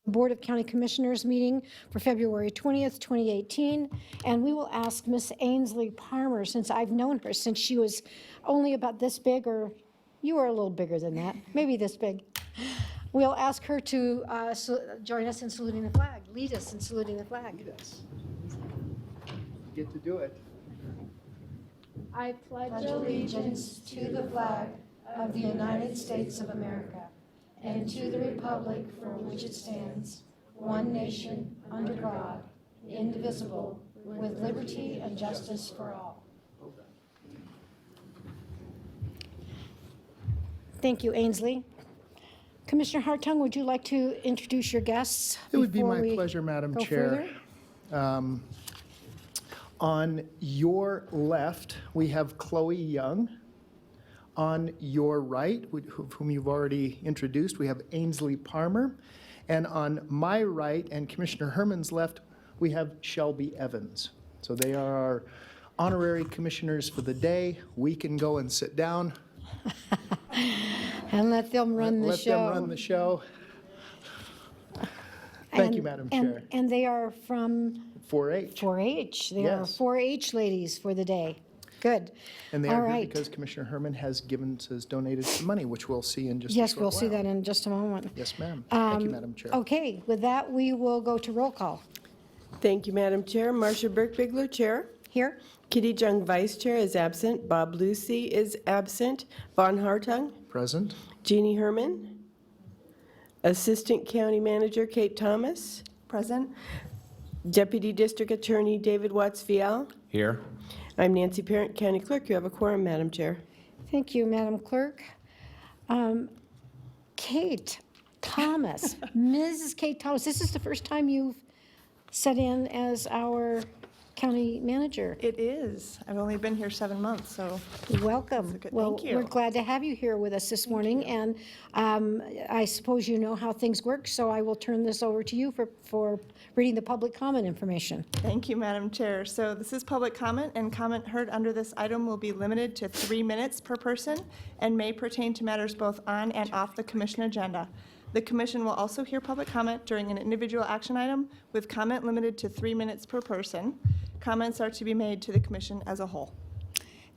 Board of County Commissioners meeting for February 20th, 2018. And we will ask Miss Ainsley Palmer, since I've known her since she was only about this big, or you were a little bigger than that, maybe this big. We'll ask her to join us in saluting the flag, lead us in saluting the flag. Yes. Get to do it. I pledge allegiance to the flag of the United States of America and to the republic for which it stands, one nation, under God, indivisible, with liberty and justice for all. Thank you, Ainsley. Commissioner Hartung, would you like to introduce your guests? It would be before my we pleasure, Madam go Chair. further? On your left, we have Chloe Young. On your right, whom you've already introduced, we have Ainsley Palmer. And on my right and Commissioner Herman's left, we have Shelby Evans. So they are our honorary commissioners for the day. We can go and sit down. And let them run the show. Let them run the show. Thank you, Madam Chair. And they are from 4-H. 4-H. They are Yes. 4-H ladies for the day. Good. And they All are here right. because Commissioner Herman has donated some money, which we'll see in just a Yes, short we'll see while. that in just a moment. Yes, ma'am. Thank you, Madam Chair. Okay, with that, we will go to roll call. Thank you, Madam Chair. Marcia Burke-Bigler, Chair. Here? Kitty Jung, Vice Chair, is absent. Bob Lucy is absent. Von Hartung. Present. Jeannie Herman. Assistant County Manager Kate Thomas. Present. Deputy District Attorney David Watts-Vial. Here. I'm Nancy Parent, County Clerk. You have a quorum, Madam Chair. Thank you, Madam Clerk. Kate Thomas, Mrs. Kate Thomas, this is the first time you've sat in as our county manager. It is. I've only been here 7 months, so Welcome. good. Well, Thank you. we're glad to have you here with us this morning, and I suppose you know how things work, so I will turn this over to you for reading the public comment information. thank you, Madam Chair. So this is public comment, and comment heard under this item will be limited to 3 minutes per person and may pertain to matters both on and off the commission agenda. The commission will also hear public comment during an individual action item with comment limited to 3 minutes per person. Comments are to be made to the commission as a whole.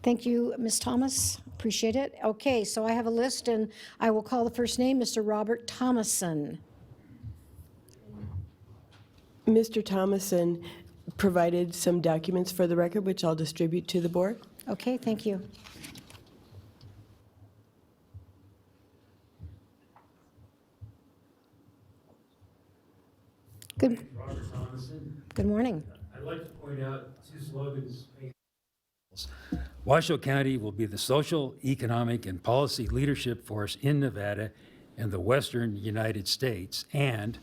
Thank you, Ms. Thomas. Appreciate it. Okay, so I have a list, and I will call the first name, Mr. Robert Thomason. Mr. Thomason provided some documents for the record, which I'll distribute to the board. Okay, thank you. Good, Robert Thomason. good morning. I'd like to point out 2 slogans. Washoe County will be the social, economic, and policy leadership force in Nevada and the western United States, and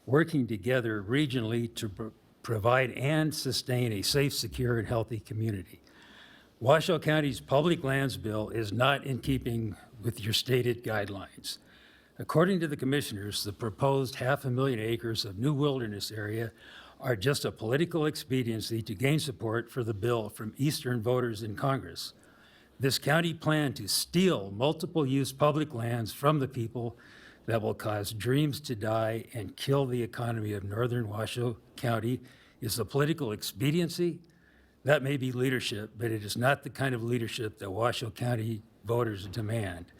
working together regionally to provide and sustain a safe, secure, and healthy community. Washoe County's public lands bill is not in keeping with your stated guidelines. According to the commissioners, the proposed 500,000 acres of new wilderness area are just a political expediency to gain support for the bill from Eastern voters in Congress. This county plan to steal multiple-use public lands from the people that will cause dreams to die and kill the economy of northern Washoe County is a political expediency. That may be leadership, but it is not the kind of leadership that Washoe County voters demand.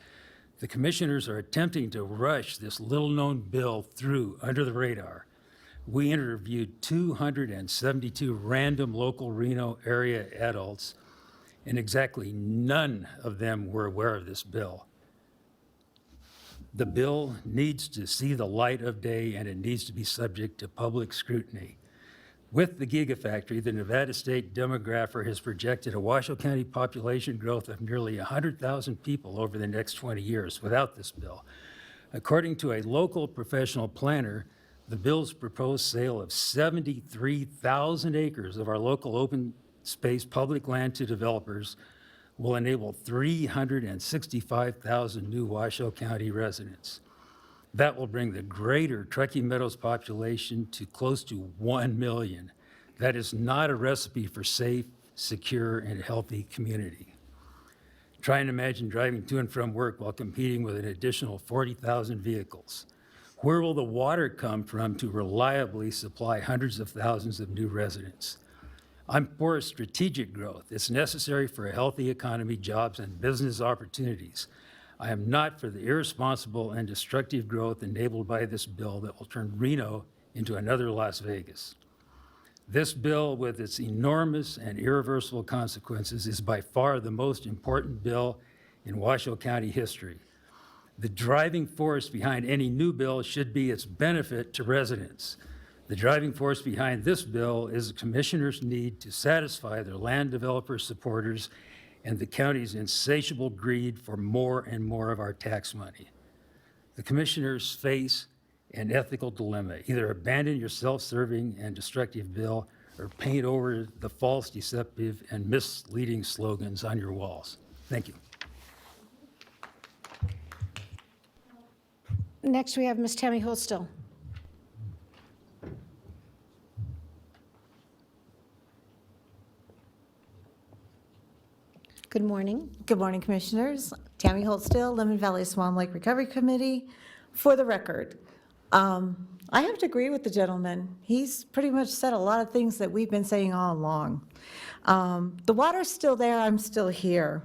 The commissioners are attempting to rush this little-known bill through under the radar. We interviewed 272 random local Reno area adults, and exactly none of them were aware of this bill. The bill needs to see the light of day, and it needs to be subject to public scrutiny. With the Gigafactory, the Nevada State demographer has projected a Washoe County population growth of nearly 100,000 people over the next 20 years without this bill. According to a local professional planner, the bill's proposed sale of 73,000 acres of our local open space public land to developers will enable 365,000 new Washoe County residents. That will bring the greater Truckee Meadows population to close to 1 million. That is not a recipe for safe, secure, and healthy community. Try and imagine driving to and from work while competing with an additional 40,000 vehicles. Where will the water come from to reliably supply hundreds of thousands of new residents? I'm for strategic growth. It's necessary for a healthy economy, jobs, and business opportunities. I am not for the irresponsible and destructive growth enabled by this bill that will turn Reno into another Las Vegas. This bill, with its enormous and irreversible consequences, is by far the most important bill in Washoe County history. The driving force behind any new bill should be its benefit to residents. The driving force behind this bill is the commissioners' need to satisfy their land developer supporters and the county's insatiable greed for more and more of our tax money. The commissioners face an ethical dilemma. Either abandon your self-serving and destructive bill or paint over the false, deceptive, and misleading slogans on your walls. Thank you. Next, we have Ms. Tammy Holstill. Good morning. Good morning, Commissioners. Tammy Holtstill, Lemon Valley Swan Lake Recovery Committee. For the record, I have to agree with the gentleman. He's pretty much said a lot of things that we've been saying all along. The water's still there, I'm still here.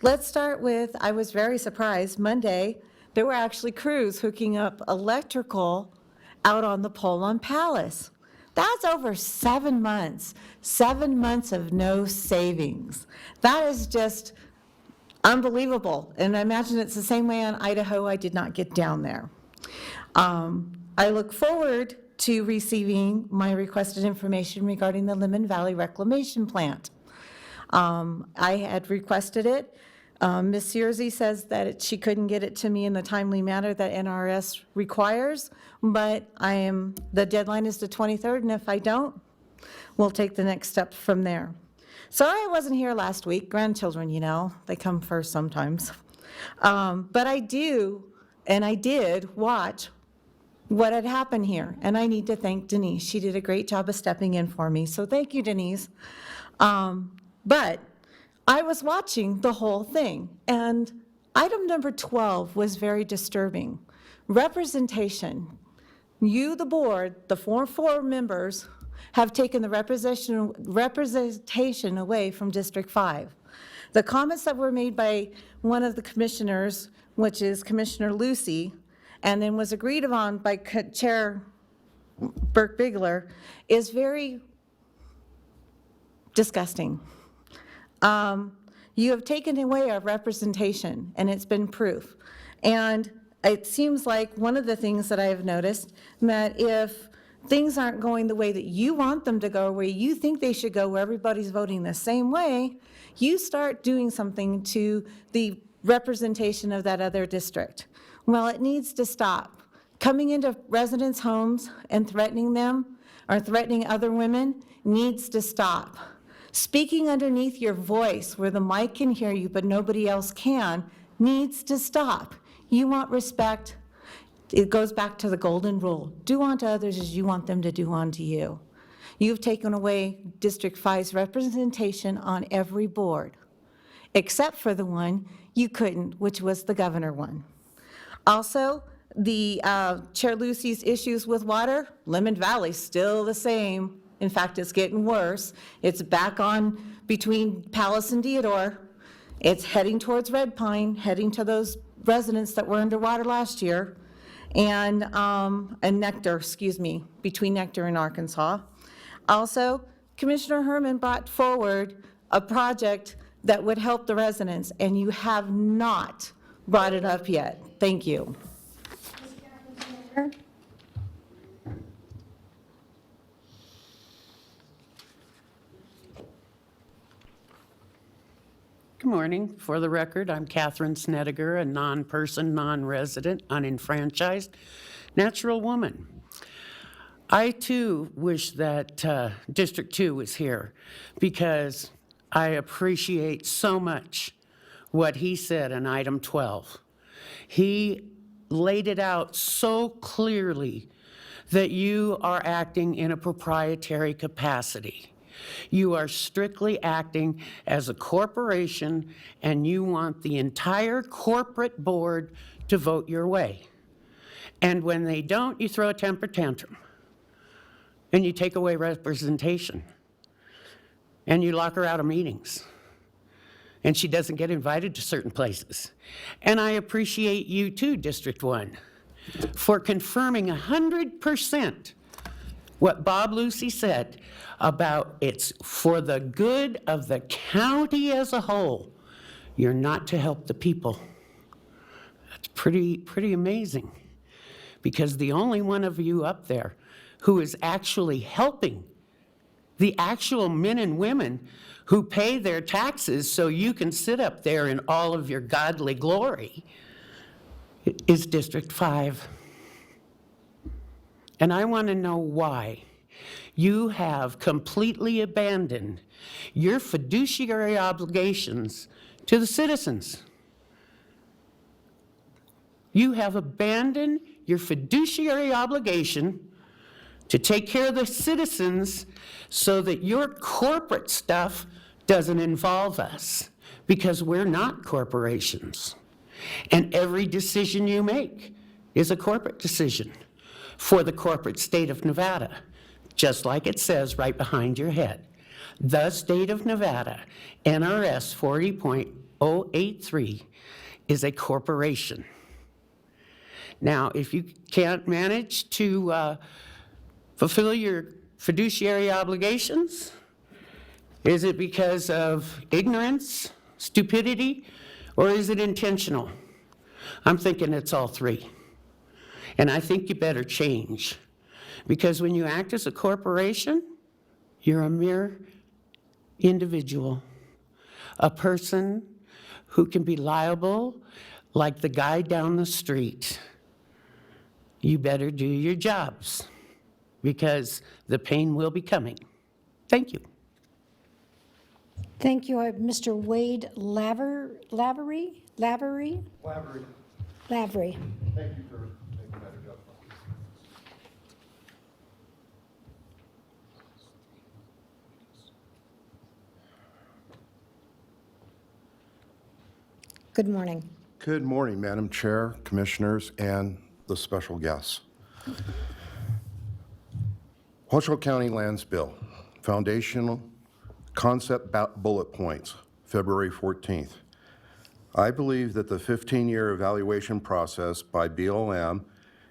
Let's start with, I was very surprised, Monday, there were actually crews hooking up electrical out on the pole on Palace. That's over 7 months, 7 months of no savings. That is just unbelievable. And I imagine it's the same way on Idaho. I did not get down there. I look forward to receiving my requested information regarding the Lemon Valley Reclamation Plant. I had requested it. Ms. Searcy says that she couldn't get it to me in the timely manner that NRS requires, but the deadline is the 23rd, and if I don't, we'll take the next step from there. Sorry I wasn't here last week. Grandchildren, you know, they come first sometimes. But I did watch what had happened here, and I need to thank Denise. She did a great job of stepping in for me, so thank you, Denise. But I was watching the whole thing, and item number 12 was very disturbing. Representation. You, the board, the four members, have taken the representation away from District 5. The comments that were made by one of the commissioners, which is Commissioner Lucy, and then was agreed upon by Chair Burke-Bigler, is very disgusting. You have taken away our representation, and it's been proof. And it seems like one of the things that I have noticed, that if things aren't going the way that you want them to go, where you think they should go, where everybody's voting the same way, you start doing something to the representation of that other district. Well, it needs to stop. Coming into residents' homes and threatening them, or threatening other women, needs to stop. Speaking underneath your voice where the mic can hear you but nobody else can needs to stop. You want respect. It goes back to the golden rule. Do unto others as you want them to do unto you. You've taken away District 5's representation on every board, except for the one you couldn't, which was the governor one. Also, the Chair Lucy's issues with water, Lemon Valley, still the same. In fact, it's getting worse. It's back on between Palace and Deodore. It's heading towards Red Pine, heading to those residents that were underwater last year, and Nectar, between Nectar and Arkansas. Also, Commissioner Herman brought forward a project that would help the residents, and you have not brought it up yet. Thank you. Good morning. For the record, I'm Catherine Snedeker, a non-person, non-resident, unenfranchised, natural woman. I too wish that District 2 was here because I appreciate so much what he said in item 12. He laid it out so clearly that you are acting in a proprietary capacity. You are strictly acting as a corporation, and you want the entire corporate board to vote your way. And when they don't, you throw a temper tantrum. And you take away representation. And you lock her out of meetings. And she doesn't get invited to certain places. And I appreciate you too, District 1, for confirming 100% what Bob Lucy said about it's for the good of the county as a whole. You're not to help the people. That's pretty amazing. Because the only one of you up there who is actually helping the actual men and women who pay their taxes so you can sit up there in all of your godly glory is District 5. And I want to know why you have completely abandoned your fiduciary obligations to the citizens. You have abandoned your fiduciary obligation to take care of the citizens so that your corporate stuff doesn't involve us, because we're not corporations. And every decision you make is a corporate decision for the corporate state of Nevada, just like it says right behind your head. The state of Nevada, NRS 40.083, is a corporation. Now, if you can't manage to fulfill your fiduciary obligations, is it because of ignorance, stupidity, or is it intentional? I'm thinking it's all three. And I think you better change. Because when you act as a corporation, you're a mere individual, a person who can be liable like the guy down the street. You better do your jobs, because the pain will be coming. Thank you. Thank you. I have Mr. Wade Lavery? Lavery. Lavery. Thank you for taking that adjustment. Good morning. Good morning, Madam Chair, Commissioners, and the special guests. Washoe County Lands Bill, foundational concept bullet points, February 14th. I believe that the 15-year evaluation process by BLM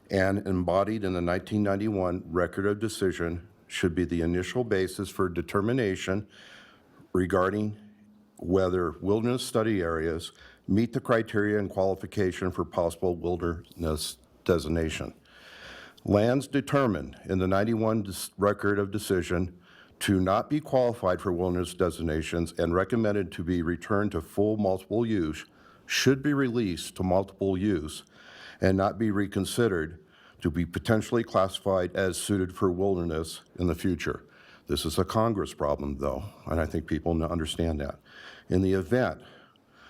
and embodied in the 1991 Record of Decision should be the initial basis for determination regarding whether wilderness study areas meet the criteria and qualification for possible wilderness designation. Lands determined in the 91 Record of Decision to not be qualified for wilderness designations and recommended to be returned to full multiple use should be released to multiple use and not be reconsidered to be potentially classified as suited for wilderness in the future. This is a Congress problem, though, and I think people understand that. In the event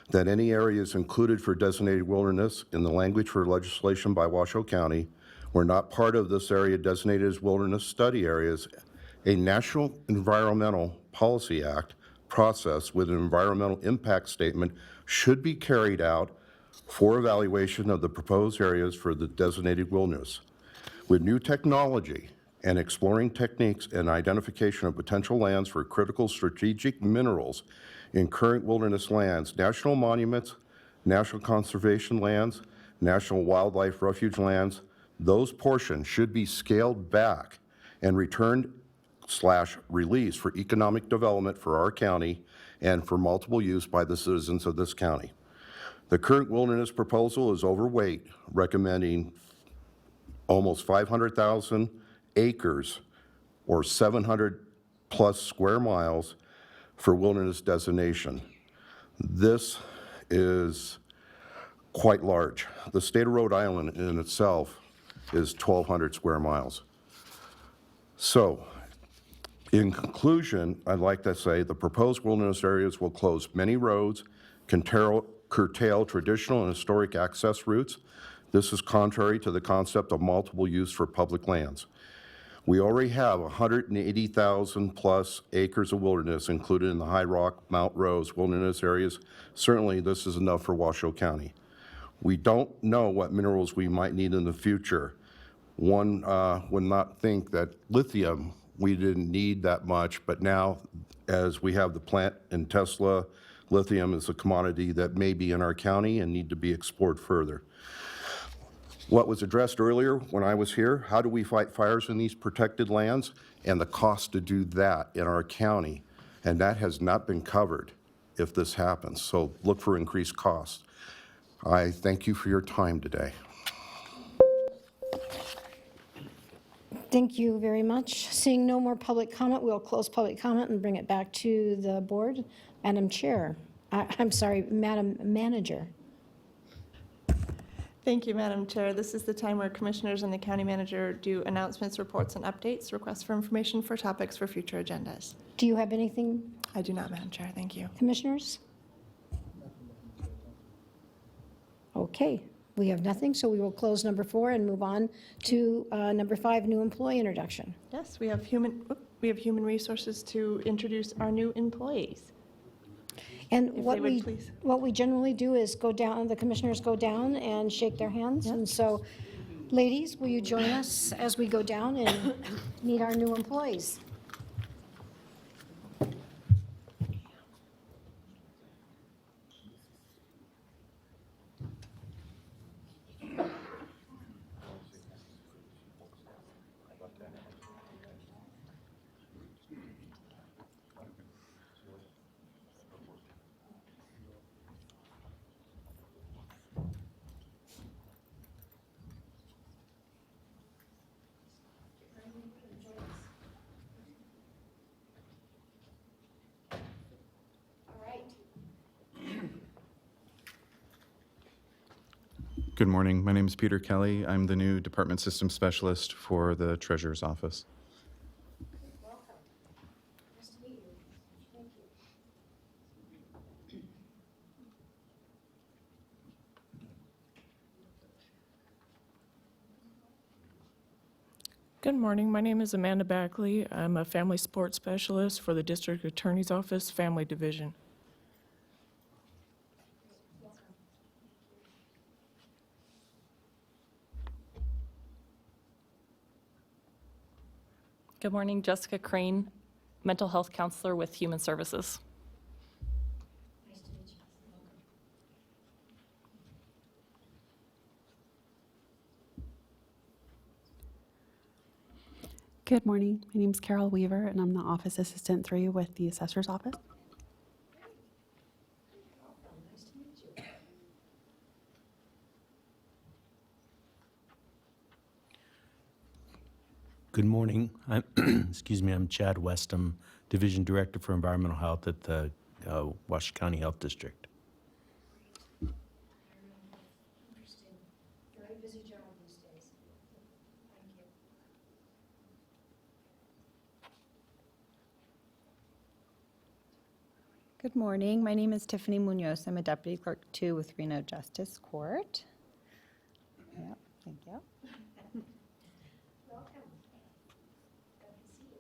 that any area is included for designated wilderness in the language for legislation by Washoe County were not part of this area designated as wilderness study areas, a National Environmental Policy Act process with an environmental impact statement should be carried out for evaluation of the proposed areas for the designated wilderness. With new technology and exploring techniques and identification of potential lands for critical strategic minerals in current wilderness lands, national monuments, national conservation lands, national wildlife refuge lands, those portions should be scaled back and returned/released for economic development for our county and for multiple use by the citizens of this county. The current wilderness proposal is overweight, recommending almost 500,000 acres or 700 plus square miles for wilderness designation. This is quite large. The state of Rhode Island in itself is 1,200 square miles. So, in conclusion, I'd like to say the proposed wilderness areas will close many roads, curtail traditional and historic access routes. This is contrary to the concept of multiple use for public lands. We already have 180,000 plus acres of wilderness included in the High Rock, Mount Rose wilderness areas. Certainly, this is enough for Washoe County. We don't know what minerals we might need in the future. One would not think that lithium, we didn't need that much, but now as we have the plant in Tesla, lithium is a commodity that may be in our county and need to be explored further. What was addressed earlier when I was here, how do we fight fires in these protected lands and the cost to do that in our county? And that has not been covered if this happens. So look for increased costs. I thank you for your time today. Thank you very much. Seeing no more public comment, we'll close public comment and bring it back to the board. Madam Chair, I'm sorry, Madam Manager. Thank you, Madam Chair. This is the time where commissioners and the county manager do announcements, reports, and updates, requests for information for topics for future agendas. Do you have anything, I do not, Madam Chair. Thank you. commissioners? Okay, we have nothing, so we will close number 4 and move on to number 5, new employee introduction. Yes, we have human resources to introduce our new employees. And If they would, please. what we generally do is go down, the commissioners go down and shake their hands. And so, ladies, will you join us as we go down and meet our new employees? Good morning. My name is Peter Kelly. I'm the new Department System Specialist for the Treasurer's Office. Welcome. Nice to meet you. Thank you. Good morning. My name is Amanda Backley. I'm a family support specialist for the District Attorney's Office Family Division. Good morning, Jessica Crane, mental health counselor with Human Services. Nice to meet you. Welcome. Good morning. My name is Carol Weaver, and I'm the Office Assistant 3 with the Assessor's Office. Welcome. Nice to meet you. Good morning. Excuse me, I'm Chad Westham, Division Director for Environmental Health at the Washoe County Health District. Interesting. Very busy job these days. Thank you. Good morning. My name is Tiffany Munoz. I'm a Deputy Clerk 2 with Reno Justice Court. Yep, thank you. Welcome. Glad to see you.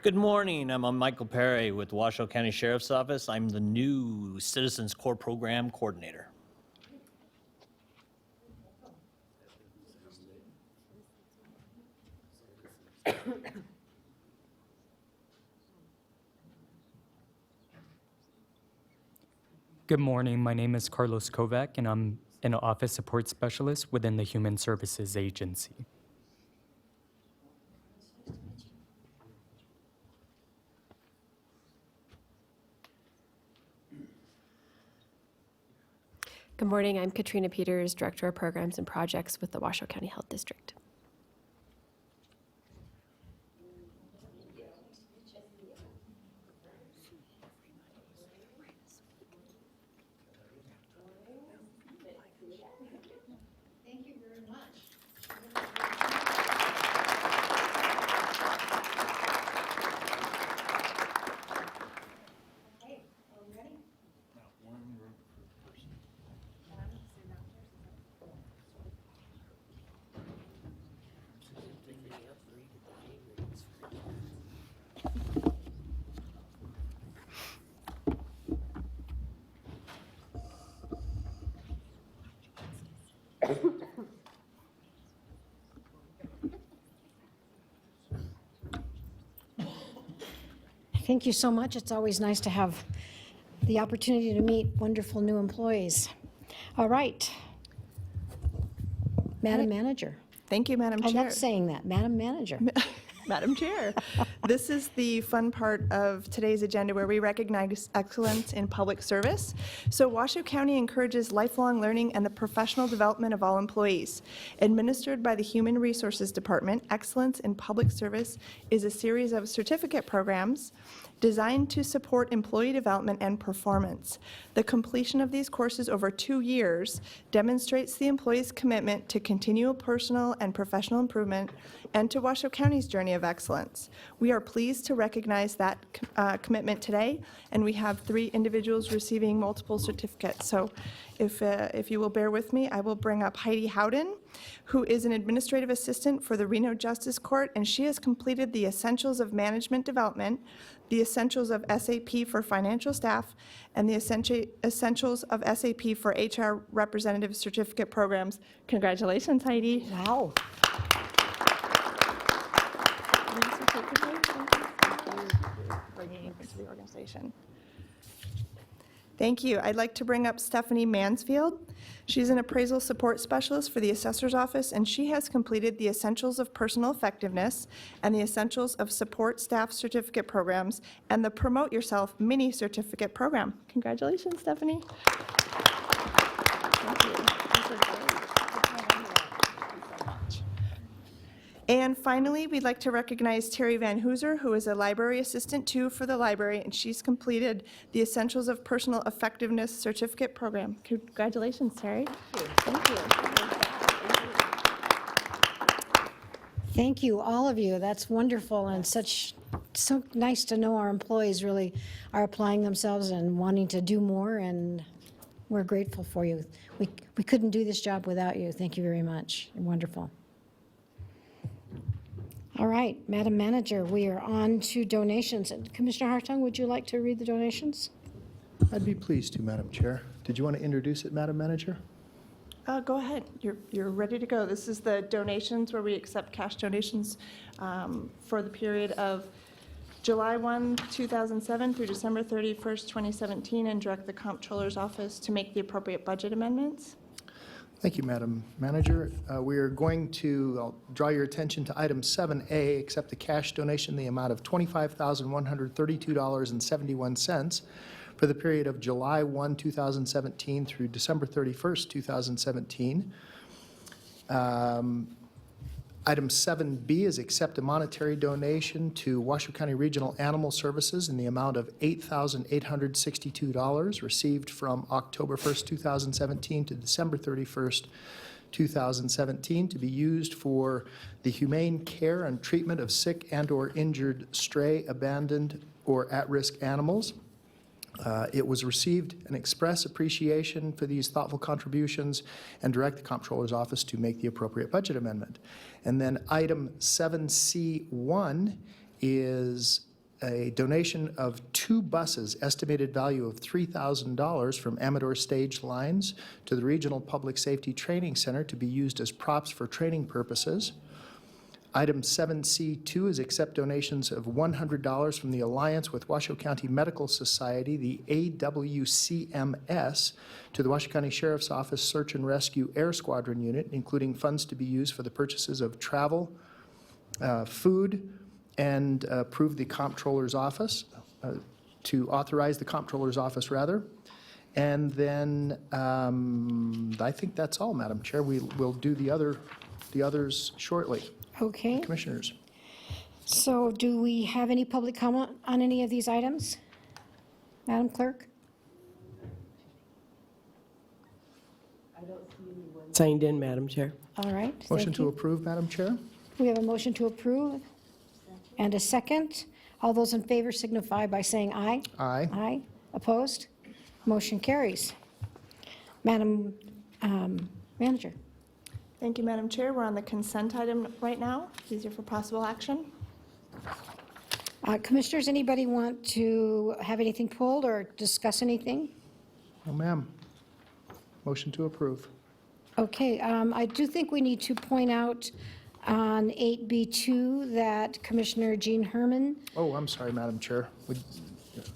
Good morning. I'm Michael Perry with Washoe County Sheriff's Office. I'm the new Citizens Core Program Coordinator. Good morning. My name is Carlos Kovac, and I'm an office support specialist within the Human Services Agency. Good morning. I'm Katrina Peters, Director of Programs and Projects with the Washoe County Health District. Thank you very much. Okay, are we ready? Thank you so much. It's always nice to have the opportunity to meet wonderful new employees. All right. Madam Manager. Thank you, Madam I Chair. love saying that, Madam Manager. Madam Chair, this is the fun part of today's agenda where we recognize excellence in public service. So Washoe County encourages lifelong learning and the professional development of all employees. Administered by the Human Resources Department, Excellence in Public Service is a series of certificate programs designed to support employee development and performance. The completion of these courses over 2 years demonstrates the employee's commitment to continual personal and professional improvement and to Washoe County's journey of excellence. We are pleased to recognize that commitment today, and we have 3 individuals receiving multiple certificates. So if you will bear with me, I will bring up Heidi Howden, who is an administrative assistant for the Reno Justice Court, and she has completed the Essentials of Management Development, the Essentials of SAP for Financial Staff, and the Essentials of SAP for HR Representative Certificate Programs. Congratulations, Heidi. Wow. Bringing to the organization. Thank you. I'd like to bring up Stephanie Mansfield. She's an appraisal support specialist for the assessor's office, and she has completed the Essentials of Personal Effectiveness and the Essentials of Support Staff Certificate Programs and the Promote Yourself Mini Certificate Program. Congratulations, Stephanie. Thank you. These are great. And finally, we'd like to recognize Terry Van Hooser, who is a library assistant too for the library, and she's completed the Essentials of Personal Effectiveness Certificate Program. Congratulations, Terry. Thank you. Thank you, all of you. That's wonderful and so nice to know our employees really are applying themselves and wanting to do more, and we're grateful for you. We couldn't do this job without you. Thank you very much. Wonderful. All right, Madam Manager, we are on to donations. And Commissioner Hartung, would you like to read the donations? I'd be pleased to, Madam Chair. Did you want to introduce it, Madam Manager? Go ahead. You're ready to go. This is the donations where we accept cash donations for the period of July 1, 2007 through December 31st, 2017, and direct the Comptroller's Office to make the appropriate budget amendments. Thank you, Madam Manager. We are going to, I'll draw your attention to item 7A, accept a cash donation in the amount of $25,132.71 for the period of July 1, 2017 through December 31st, 2017. Item 7B is accept a monetary donation to Washoe County Regional Animal Services in the amount of $8,862 received from October 1st, 2017 to December 31st, 2017 to be used for the humane care and treatment of sick and/or injured stray, abandoned, or at-risk animals. It was received an express appreciation for these thoughtful contributions and direct the Comptroller's Office to make the appropriate budget amendment. And then item 7C1 is a donation of 2 buses, estimated value of $3,000 from Amador Stage Lines to the Regional Public Safety Training Center to be used as props for training purposes. Item 7C2 is accept donations of $100 from the Alliance with Washoe County Medical Society, the AWCMS, to the Washoe County Sheriff's Office Search and Rescue Air Squadron Unit, including funds to be used for the purchases of travel, food, and approve the Comptroller's Office, to authorize the Comptroller's Office, rather. And then I think that's all, Madam Chair. We'll do the others shortly. Okay. Commissioners. So do we have any public comment on any of these items? Madam Clerk? Signed in, Madam Chair. All right. Motion thank to you. approve, Madam Chair? We have a motion to approve and a second. All those in favor signify by saying aye. Aye. Aye. Opposed? Motion carries. Madam Manager. Thank you, Madam Chair. We're on the consent item right now. These are for possible action. Commissioners, anybody want to have anything pulled or discuss anything? Oh, ma'am. Motion to approve. Okay, I do think we need to point out on 8B2 that Commissioner Jean Herman, Oh, I'm sorry, Madam Chair.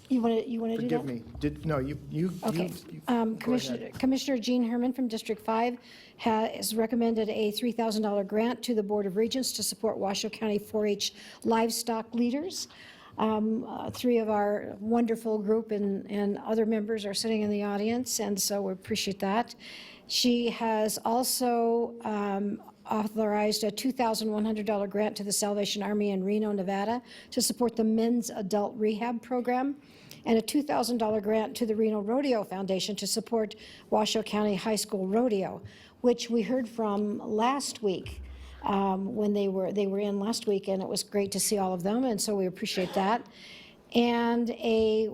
you want to do that? Forgive me. No, you. Okay. Go ahead. Commissioner Jean Herman from District 5 has recommended a $3,000 grant to the Board of Regents to support Washoe County 4-H livestock leaders. Three of our wonderful group and other members are sitting in the audience, and so we appreciate that. She has also authorized a $2,100 grant to the Salvation Army in Reno, Nevada to support the Men's Adult Rehab Program, and a $2,000 grant to the Reno Rodeo Foundation to support Washoe County High School Rodeo, which we heard from last week when they were in last week, and it was great to see all of them, and so we appreciate that. And a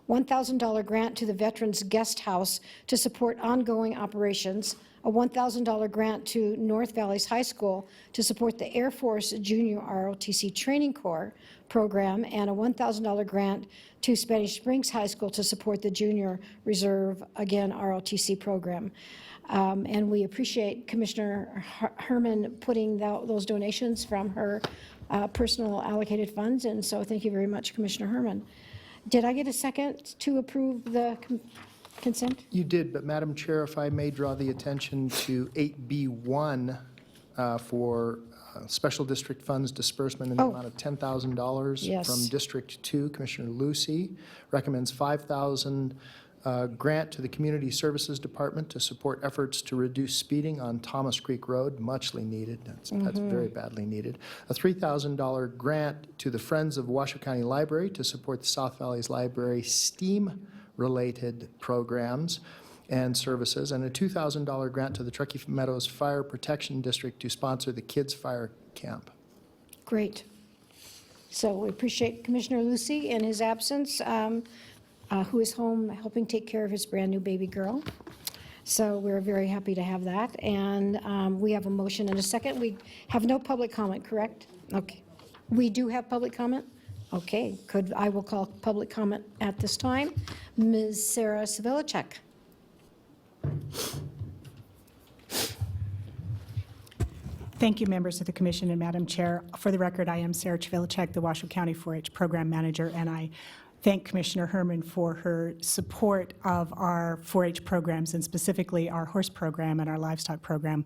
$1,000 grant to the Veterans Guest House to support ongoing operations, a $1,000 grant to North Valleys High School to support the Air Force Junior ROTC Training Corps program, and a $1,000 grant to Spanish Springs High School to support the Junior Reserve, again, ROTC program. And we appreciate Commissioner Herman putting those donations from her personal allocated funds, and so thank you very much, Commissioner Herman. Did I get a second to approve the consent? You did, but Madam Chair, if I may draw the attention to 8B1 for special district funds disbursement in the amount of $10,000 Yes. from District 2. Commissioner Lucy recommends $5,000 grant to the Community Services Department to support efforts to reduce speeding on Thomas Creek Road, muchly needed. That's very badly needed. A $3,000 grant to the Friends of Washoe County Library to support the South Valleys Library STEAM-related programs and services, and a $2,000 grant to the Truckee Meadows Fire Protection District to sponsor the Kids Fire Camp. Great. So we appreciate Commissioner Lucy in his absence, who is home helping take care of his brand-new baby girl. So we're very happy to have that. And we have a motion and a second. We have no public comment, correct? Okay. We do have public comment? Okay. I will call public comment at this time. Ms. Sarah Savilicek. Thank you, members of the commission and Madam Chair. For the record, I am Sarah Chavilicek, the Washoe County 4-H Program Manager, and I thank Commissioner Herman for her support of our 4-H programs, and specifically our horse program and our livestock program.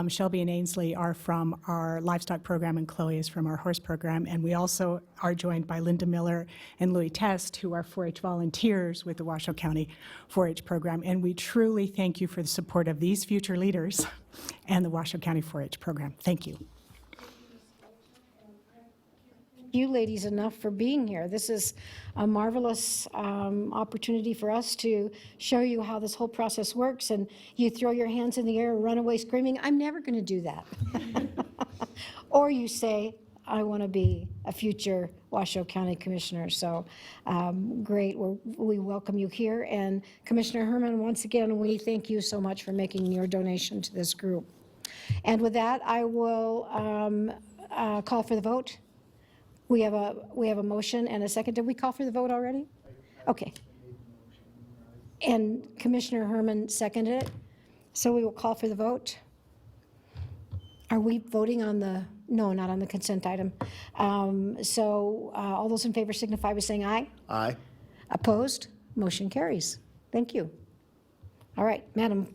Shelby and Ainsley are from our livestock program, and Chloe is from our horse program. And we also are joined by Linda Miller and Louis Test, who are 4-H volunteers with the Washoe County 4-H program. And we truly thank you for the support of these future leaders and the Washoe County 4-H program. Thank you. You ladies enough for being here. This is a marvelous opportunity for us to show you how this whole process works, and you throw your hands in the air and run away screaming, I'm never going to do that. Or you say, I want to be a future Washoe County Commissioner. So great. We welcome you here. And Commissioner Herman, once again, we thank you so much for making your donation to this group. And with that, I will call for the vote. We have a motion and a second. Did we call for the vote already? Okay. And Commissioner Herman seconded it. So we will call for the vote. Are we voting on the, no, not on the consent item. So all those in favor signify by saying aye. Aye. Opposed? Motion carries. Thank you. All right, Madam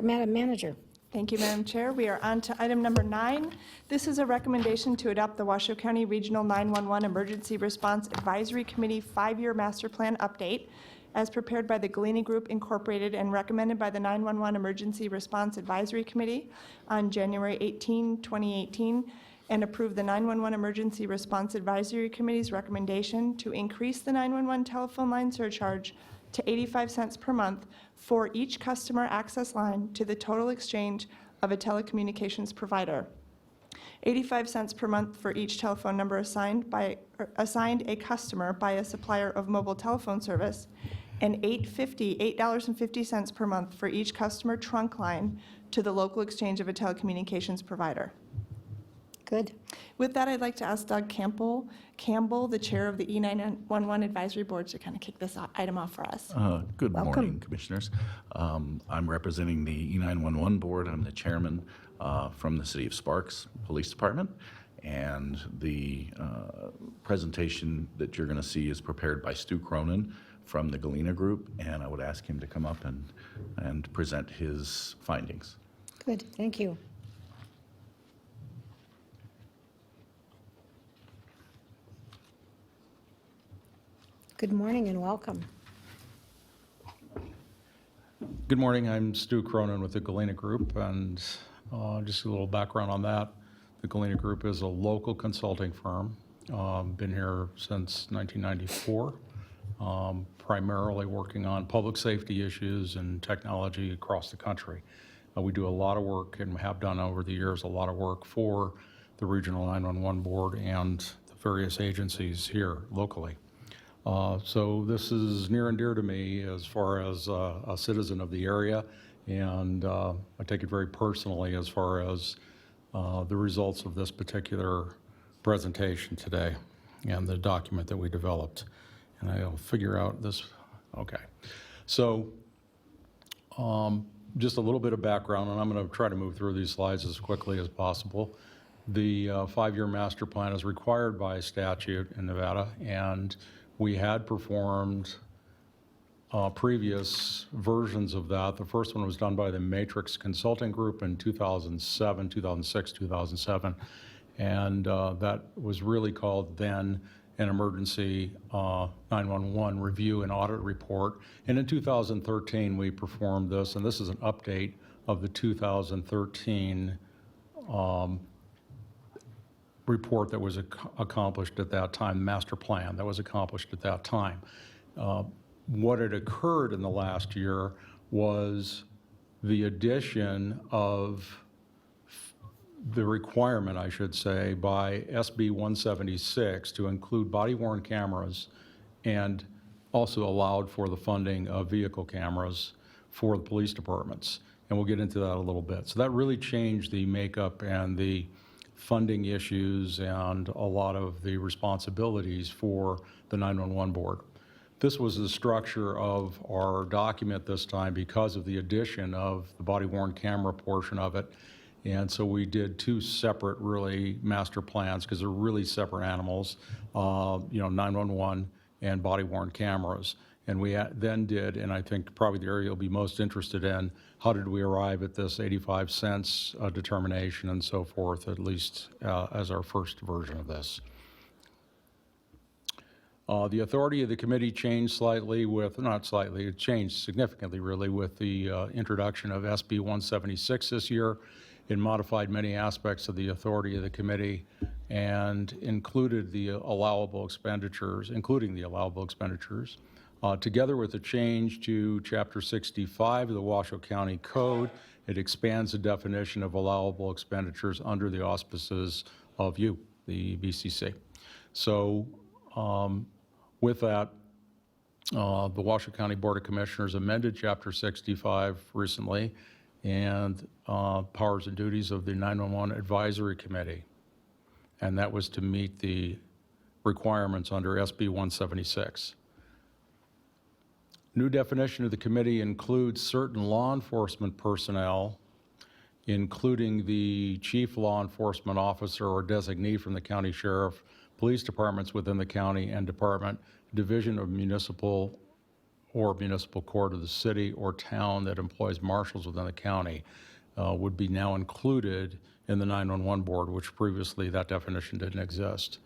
Manager. Thank you, Madam Chair. We are on to item number 9. This is a recommendation to adopt the Washoe County Regional 911 Emergency Response Advisory Committee 5-year master plan update as prepared by the Galini Group Incorporated and recommended by the 911 Emergency Response Advisory Committee on January 18, 2018, and approve the 911 Emergency Response Advisory Committee's recommendation to increase the 911 telephone line surcharge to 85 cents per month for each customer access line to the total exchange of a telecommunications provider. 85 cents per month for each telephone number assigned a customer by a supplier of mobile telephone service, and $8.50 per month for each customer trunk line to the local exchange of a telecommunications provider. Good. With that, I'd like to ask Doug Campbell, the chair of the E911 Advisory Board, to kind of kick this item off for us. Good morning, Commissioners. I'm representing the E911 Board. I'm the chairman from the City of Sparks Police Department. And the presentation that you're going to see is prepared by Stu Cronin from the Galena Group. And I would ask him to come up and present his findings. Good, thank you. Good morning and welcome. Good morning, I'm Stu Cronin with the Galena Group, and just a little background on that. The Galena Group is a local consulting firm, been here since 1994, primarily working on public safety issues and technology across the country. We do a lot of work and have done over the years a lot of work for the Regional 911 Board and the various agencies here locally. So this is near and dear to me as far as a citizen of the area, and I take it very personally as far as the results of this particular presentation today and the document that we developed. And I'll figure out this, okay. So just a little bit of background, and I'm going to try to move through these slides as quickly as possible. The 5-year master plan is required by statute in Nevada, and we had performed previous versions of that. The first one was done by the Matrix Consulting Group in 2007, 2006, 2007. And that was really called then an Emergency 911 Review and Audit Report. And in 2013, we performed this, and this is an update of the 2013 report that was accomplished at that time, master plan that was accomplished at that time. What had occurred in the last year was the addition of the requirement, I should say, by SB 176 to include body-worn cameras, and also allowed for the funding of vehicle cameras for the police departments. And we'll get into that a little bit. So that really changed the makeup and the funding issues and a lot of the responsibilities for the 911 Board. This was the structure of our document this time because of the addition of the body-worn camera portion of it. And so we did two separate, really, master plans because they're really separate animals, 911 and body-worn cameras. And we then did, and I think probably the area you'll be most interested in, how did we arrive at this 85 cents determination and so forth, at least as our first version of this. The authority of the committee changed slightly with, not slightly, it changed significantly really with the introduction of SB 176 this year. It modified many aspects of the authority of the committee and included the allowable expenditures, including the allowable expenditures. Together with the change to Chapter 65 of the Washoe County Code, it expands the definition of allowable expenditures under the auspices of you, the BCC. So with that, the Washoe County Board of Commissioners amended Chapter 65 recently, and powers and duties of the 911 Advisory Committee. And that was to meet the requirements under SB 176. New definition of the committee includes certain law enforcement personnel, including the chief law enforcement officer or designee from the county sheriff, police departments within the county and department, division of municipal or municipal court of the city or town that employs marshals within the county would be now included in the 911 board, which previously that definition didn't exist.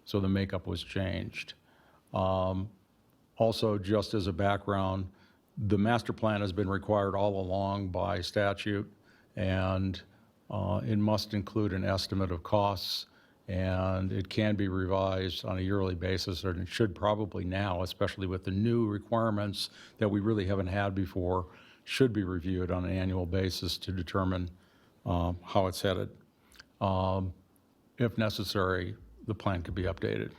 So the makeup was changed. Also, just as a background, the master plan has been required all along by statute, and it must include an estimate of costs, and it can be revised on a yearly basis, and it should probably now, especially with the new requirements that we really haven't had before, should be reviewed on an annual basis to determine how it's headed. If necessary, the plan could be updated.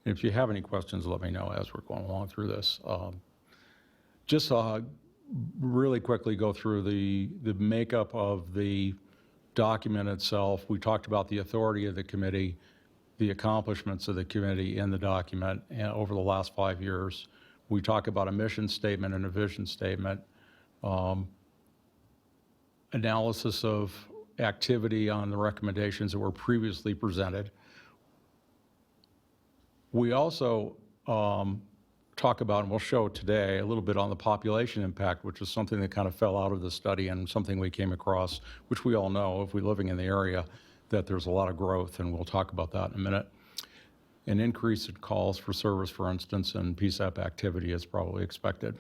If you have any questions, let me know as we're going along through this. Just really quickly go through the makeup of the document itself, we talked about the authority of the committee, the accomplishments of the committee in the document over the last 5 years. We talk about a mission statement and a vision statement, analysis of activity on the recommendations that were previously presented. We also talk about, and we'll show today, a little bit on the population impact, which is something that kind of fell out of the study and something we came across, which we all know, if we're living in the area, that there's a lot of growth, and we'll talk about that in a minute. An increase in calls for service, for instance, and PSAP activity is probably expected.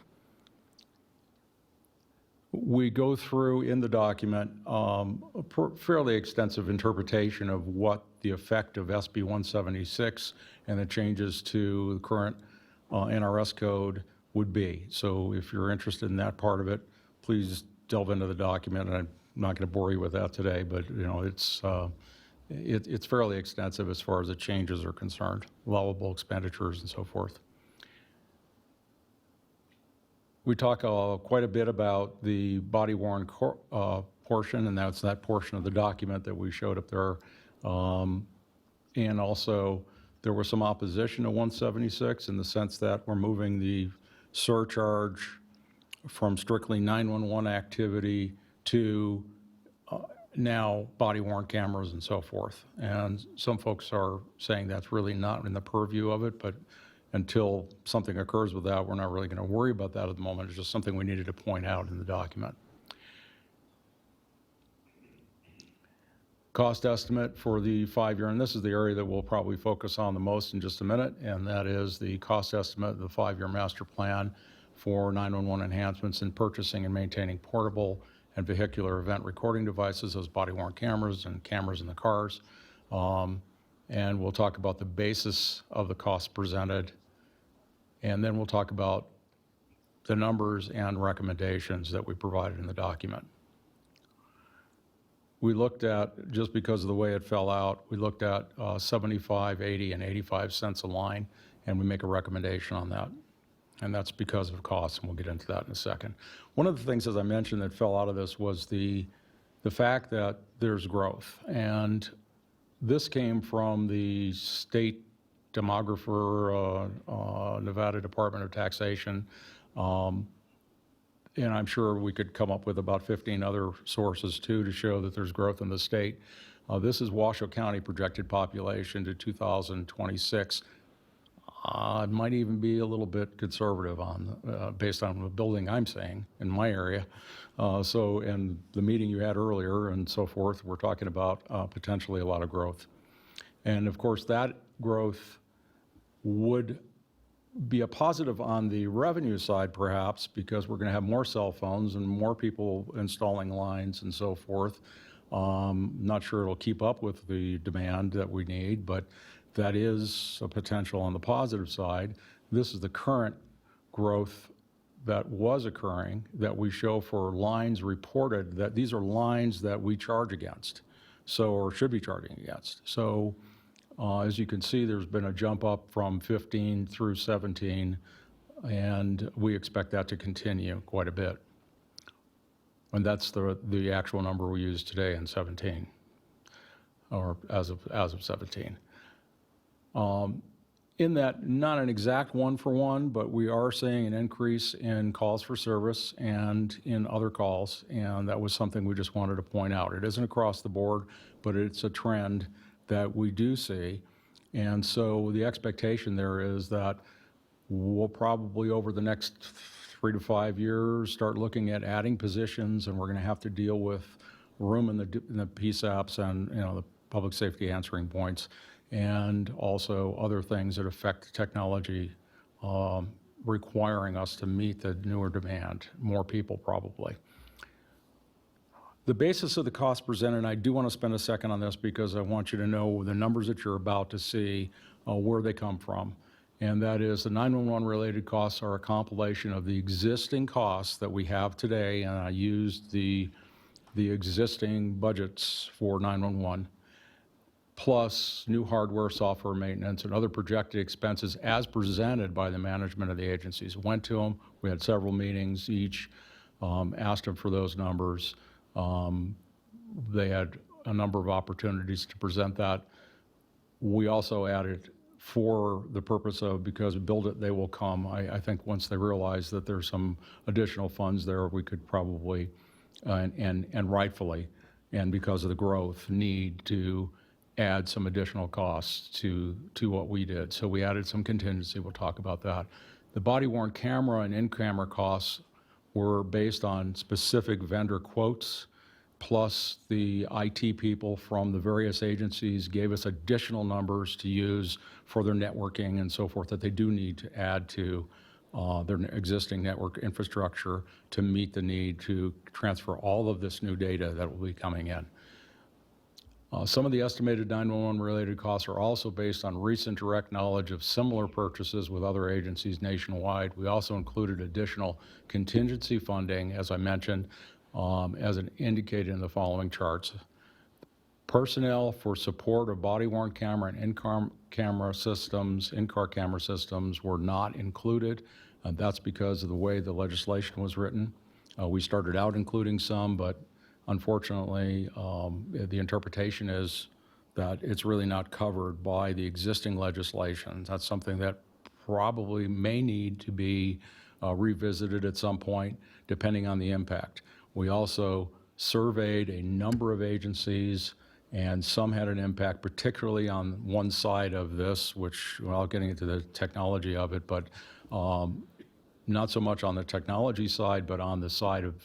We go through in the document a fairly extensive interpretation of what the effect of SB 176 and the changes to the current NRS code would be. So if you're interested in that part of it, please delve into the document. And I'm not going to bore you with that today, but you know, it's fairly extensive as far as the changes are concerned, allowable expenditures and so forth. We talk quite a bit about the body-worn portion, and that's that portion of the document that we showed up there. And also, there was some opposition to 176 in the sense that we're moving the surcharge from strictly 911 activity to now body-worn cameras and so forth. And some folks are saying that's really not in the purview of it, but until something occurs with that, we're not really going to worry about that at the moment. It's just something we needed to point out in the document. Cost estimate for the 5-year, and this is the area that we'll probably focus on the most in just a minute, and that is the cost estimate of the 5-year master plan for 911 enhancements in purchasing and maintaining portable and vehicular event recording devices, those body-worn cameras and cameras in the cars. And we'll talk about the basis of the costs presented, and then we'll talk about the numbers and recommendations that we provided in the document. We looked at, just because of the way it fell out, we looked at 75, 80, and 85 cents a line, and we make a recommendation on that. And that's because of costs, and we'll get into that in a second. One of the things, as I mentioned, that fell out of this was the fact that there's growth. And this came from the state demographer, Nevada Department of Taxation, and I'm sure we could come up with about 15 other sources too to show that there's growth in the state. This is Washoe County projected population to 2026. It might even be a little bit conservative on based on the building I'm saying in my area. So, and the meeting you had earlier and so forth, we're talking about potentially a lot of growth. And of course, that growth would be a positive on the revenue side, perhaps, because we're going to have more cell phones and more people installing lines and so forth. Not sure it'll keep up with the demand that we need, but that is a potential on the positive side. This is the current growth that was occurring that we show for lines reported, that these are lines that we charge against, so, or should be charging against. So as you can see, there's been a jump up from 15 through 17, and we expect that to continue quite a bit. And that's the actual number we use today in 17, or as of 17. In that, not an exact one-for-one, but we are seeing an increase in calls for service and in other calls, and that was something we just wanted to point out. It isn't across the board, but it's a trend that we do see. And so the expectation there is that we'll probably, over the next 3 to 5 years, start looking at adding positions, and we're going to have to deal with room in the PSAPs and, you know, the public safety answering points, and also other things that affect technology requiring us to meet the newer demand, more people probably. The basis of the cost presented, and I do want to spend a second on this because I want you to know the numbers that you're about to see, where they come from. And that is the 911 related costs are a compilation of the existing costs that we have today, and I used the existing budgets for 911, plus new hardware, software maintenance, and other projected expenses as presented by the management of the agencies. Went to them, we had several meetings each, asked them for those numbers. They had a number of opportunities to present that. We also added, for the purpose of, because build it, they will come. I think once they realize that there's some additional funds there, we could probably, and rightfully, and because of the growth, need to add some additional costs to what we did. So we added some contingency. We'll talk about that. The body-worn camera and in-camera costs were based on specific vendor quotes, plus the IT people from the various agencies gave us additional numbers to use for their networking and so forth that they do need to add to their existing network infrastructure to meet the need to transfer all of this new data that will be coming in. Some of the estimated 911 related costs are also based on recent direct knowledge of similar purchases with other agencies nationwide. We also included additional contingency funding, as I mentioned, as indicated in the following charts. Personnel for support of body-worn camera and in-car camera systems were not included. That's because of the way the legislation was written. We started out including some, but unfortunately, the interpretation is that it's really not covered by the existing legislation. That's something that probably may need to be revisited at some point, depending on the impact. We also surveyed a number of agencies, and some had an impact, particularly on one side of this, which, without getting into the technology of it, but not so much on the technology side, but on the side of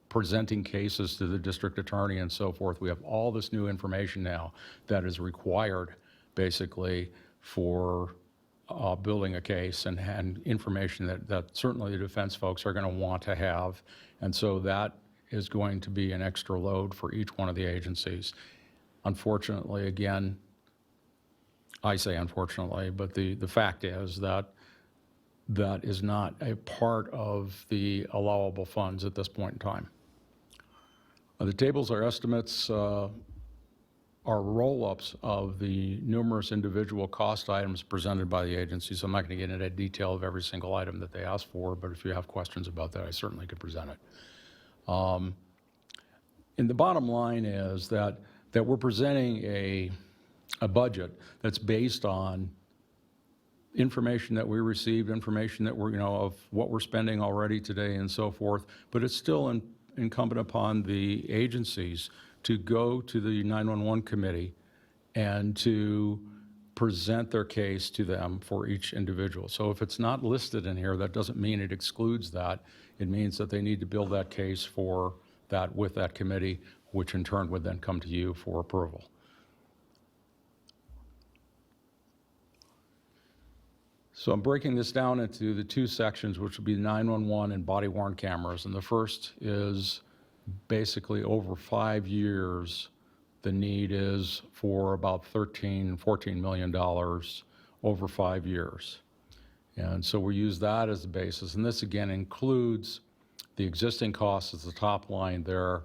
presenting cases to the district attorney and so forth. We have all this new information now that is required, basically, for building a case, and information that certainly the defense folks are going to want to have. And so that is going to be an extra load for each one of the agencies. Unfortunately, again, I say unfortunately, but the fact is that that is not a part of the allowable funds at this point in time. The tables are estimates, are roll-ups of the numerous individual cost items presented by the agencies. I'm not going to get into detail of every single item that they asked for, but if you have questions about that, I certainly could present it. And the bottom line is that we're presenting a budget that's based on information that we received, information that we're, of what we're spending already today and so forth, but it's still incumbent upon the agencies to go to the 911 committee and to present their case to them for each individual. So if it's not listed in here, that doesn't mean it excludes that. It means that they need to build that case for that with that committee, which in turn would then come to you for approval. So I'm breaking this down into the two sections, which would be 911 and body-worn cameras. And the first is basically over 5 years, the need is for about $14 million over 5 years. And so we use that as the basis. And this again includes the existing costs as the top line there,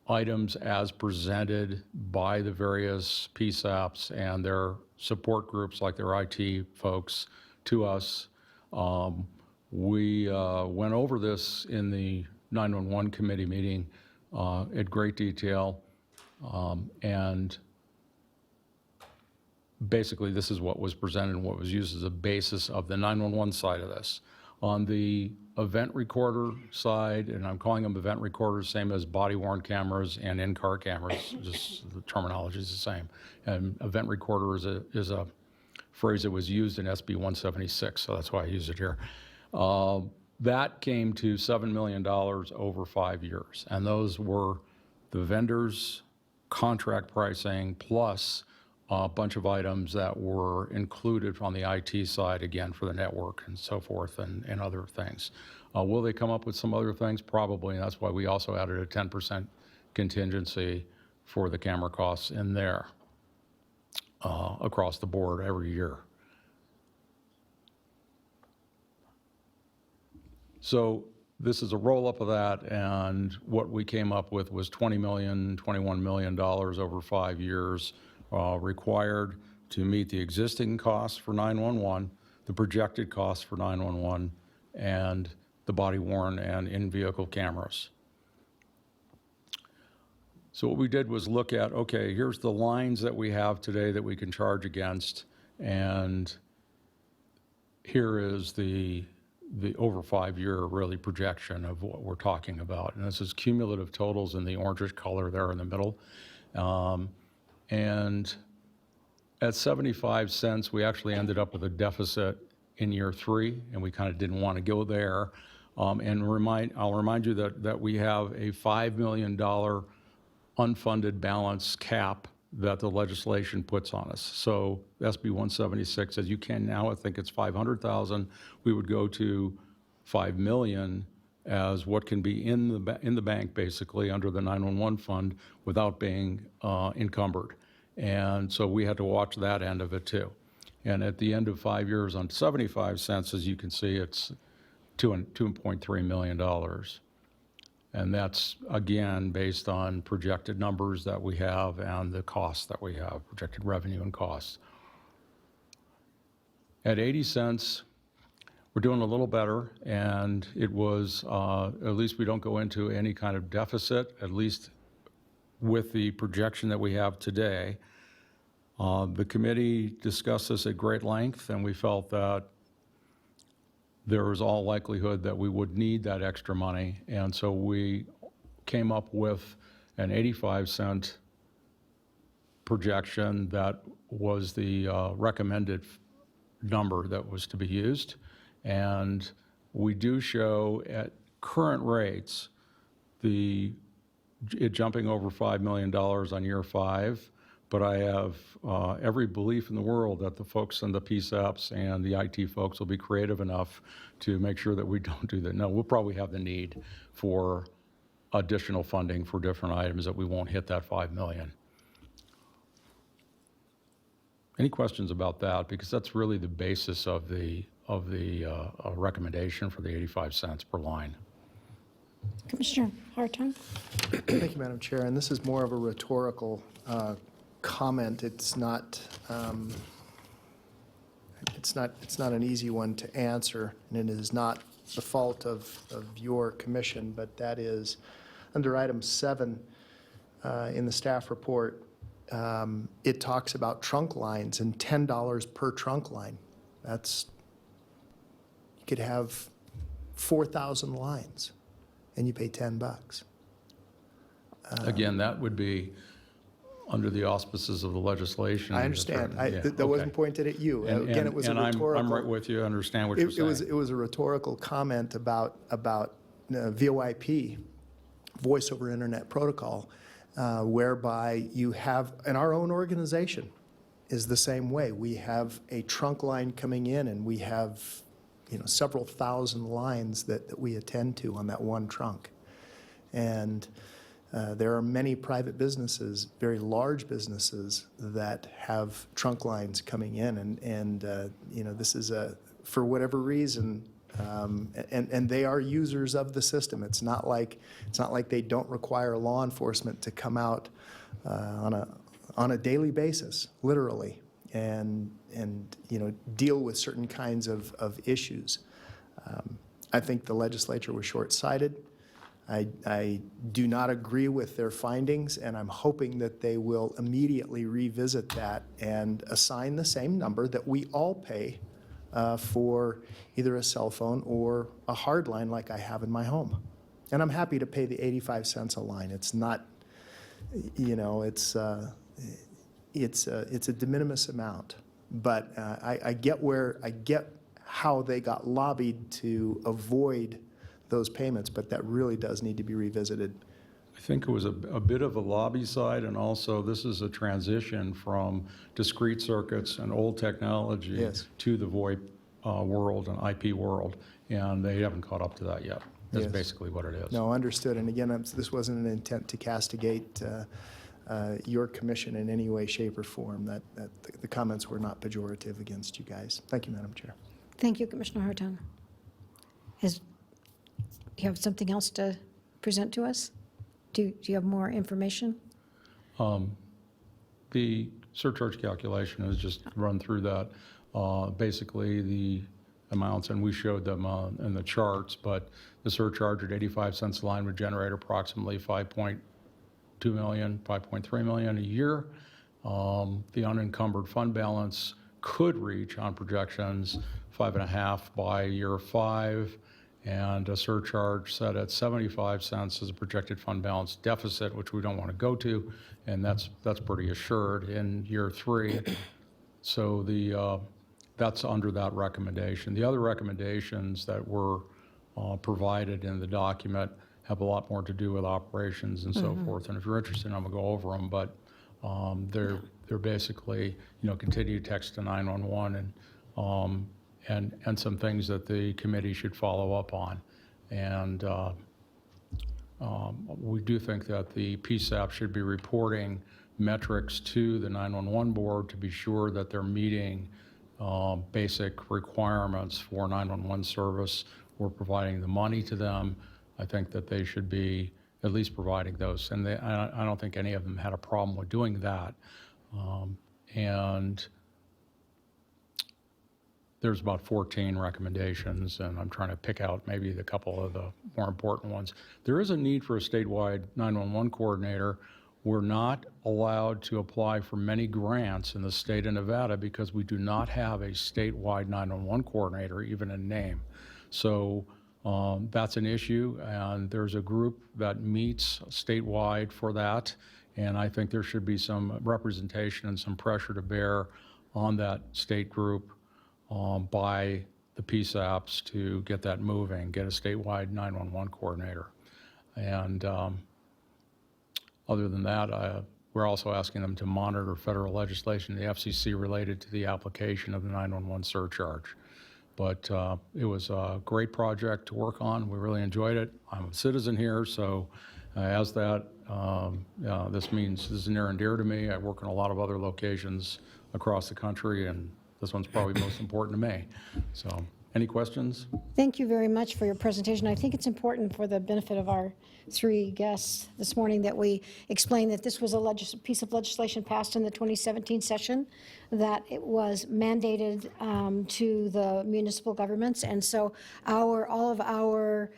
items as presented by the various PSAPs and their support groups like their IT folks to us. We went over this in the 911 committee meeting at great detail, and basically this is what was presented and what was used as a basis of the 911 side of this. On the event recorder side, and I'm calling them event recorders, same as body-worn cameras and in-car cameras, just the terminology is the same. And event recorder is a phrase that was used in SB 176, so that's why I use it here. That came to $7 million over 5 years, and those were the vendors' contract pricing plus a bunch of items that were included on the IT side, again, for the network and so forth and other things. Will they come up with some other things? Probably, and that's why we also added a 10% contingency for the camera costs in there across the board every year. So this is a roll-up of that, and what we came up with was $20 million, $21 million over 5 years required to meet the existing costs for 911, the projected costs for 911, and the body-worn and in-vehicle cameras. So what we did was look at, okay, here's the lines that we have today that we can charge against, and here is the over 5-year really projection of what we're talking about. And this is cumulative totals in the orangish color there in the middle. And at 75 cents, we actually ended up with a deficit in year 3, and we kind of didn't want to go there. And I'll remind you that we have a $5 million unfunded balance cap that the legislation puts on us. So SB 176 says you can now, I think it's 500,000, we would go to 5 million as what can be in the bank basically under the 911 fund without being encumbered. And so we had to watch that end of it too. And at the end of 5 years on 75 cents, as you can see, it's $2.3 million. And that's, again, based on projected numbers that we have and the costs that we have, projected revenue and costs. At 80 cents, we're doing a little better, and it was, at least we don't go into any kind of deficit, at least with the projection that we have today. The committee discussed this at great length, and we felt that there was all likelihood that we would need that extra money. And so we came up with an 85-cent projection that was the recommended number that was to be used. And we do show at current rates it jumping over $5 million on year 5. But I have every belief in the world that the folks in the PSAPs and the IT folks will be creative enough to make sure that we don't do that. No, we'll probably have the need for additional funding for different items that we won't hit that 5 million. Any questions about that? Because that's really the basis of the recommendation for the 85 cents per line. Commissioner Hartung? Thank you, Madam Chair. And this is more of a rhetorical comment. It's not an easy one to answer, and it is not the fault of your commission, but that is under item 7 in the staff report. It talks about trunk lines and $10 per trunk line. You could have 4,000 lines and you pay $10. Again, that would be under the auspices of the legislation. I understand. That wasn't pointed at you. Again, it was a rhetorical. I'm right with you. I understand what you're saying. It was a rhetorical comment about VoIP, Voice over Internet Protocol, whereby you have, and our own organization is the same way. We have a trunk line coming in, and we have several thousand lines that we attend to on that one trunk. And there are many private businesses, very large businesses, that have trunk lines coming in, and this is for whatever reason, and they are users of the system. It's not like they don't require law enforcement to come out on a daily basis, literally, and deal with certain kinds of issues. I think the legislature was short-sighted. I do not agree with their findings, and I'm hoping that they will immediately revisit that and assign the same number that we all pay for either a cell phone or a hard line like I have in my home. And I'm happy to pay the 85 cents a line. It's not, it's a de minimis amount. But I get how they got lobbied to avoid those payments, but that really does need to be revisited. I think it was a bit of a lobby side, and also this is a transition from discrete circuits and old technology to the VoIP world and IP world, and they haven't caught up to that yet. That's basically what it is. No, understood. And again, this wasn't an intent to castigate your commission in any way, shape, or form. That the comments were not pejorative against you guys. Thank you, Madam Chair. Thank you, Commissioner Hartung. Do you have something else to present to us? Do you have more information? The surcharge calculation is just run through that. Basically, the amounts, and we showed them in the charts, but the surcharge at 85 cents a line would generate approximately $2 million, $5.3 million a year. The unencumbered fund balance could reach, on projections, 5.5 by year 5, and a surcharge set at 75 cents as a projected fund balance deficit, which we don't want to go to, and that's pretty assured in year 3. So that's under that recommendation. The other recommendations that were provided in the document have a lot more to do with operations and so forth. And if you're interested, I'm gonna go over them, but they're basically, continued text to 911 and some things that the committee should follow up on. And we do think that the PSAP should be reporting metrics to the 911 board to be sure that they're meeting basic requirements for 911 service. We're providing the money to them. I think that they should be at least providing those. And I don't think any of them had a problem with doing that. And there's about 14 recommendations, and I'm trying to pick out maybe a couple of the more important ones. There is a need for a statewide 911 coordinator. We're not allowed to apply for many grants in the state of Nevada because we do not have a statewide 911 coordinator, even in name. So that's an issue, and there's a group that meets statewide for that, and I think there should be some representation and some pressure to bear on that state group by the PSAPs to get that moving, get a statewide 911 coordinator. And other than that, we're also asking them to monitor federal legislation, the FCC, related to the application of the 911 surcharge. But it was a great project to work on. We really enjoyed it. I'm a citizen here, so as that, this is near and dear to me. I work in a lot of other locations across the country, and this one's probably most important to me. So, any questions? Thank you very much for your presentation. I think it's important for the benefit of our 3 guests this morning that we explain that this was a piece of legislation passed in the 2017 session, that it was mandated to the municipal governments. And so all of our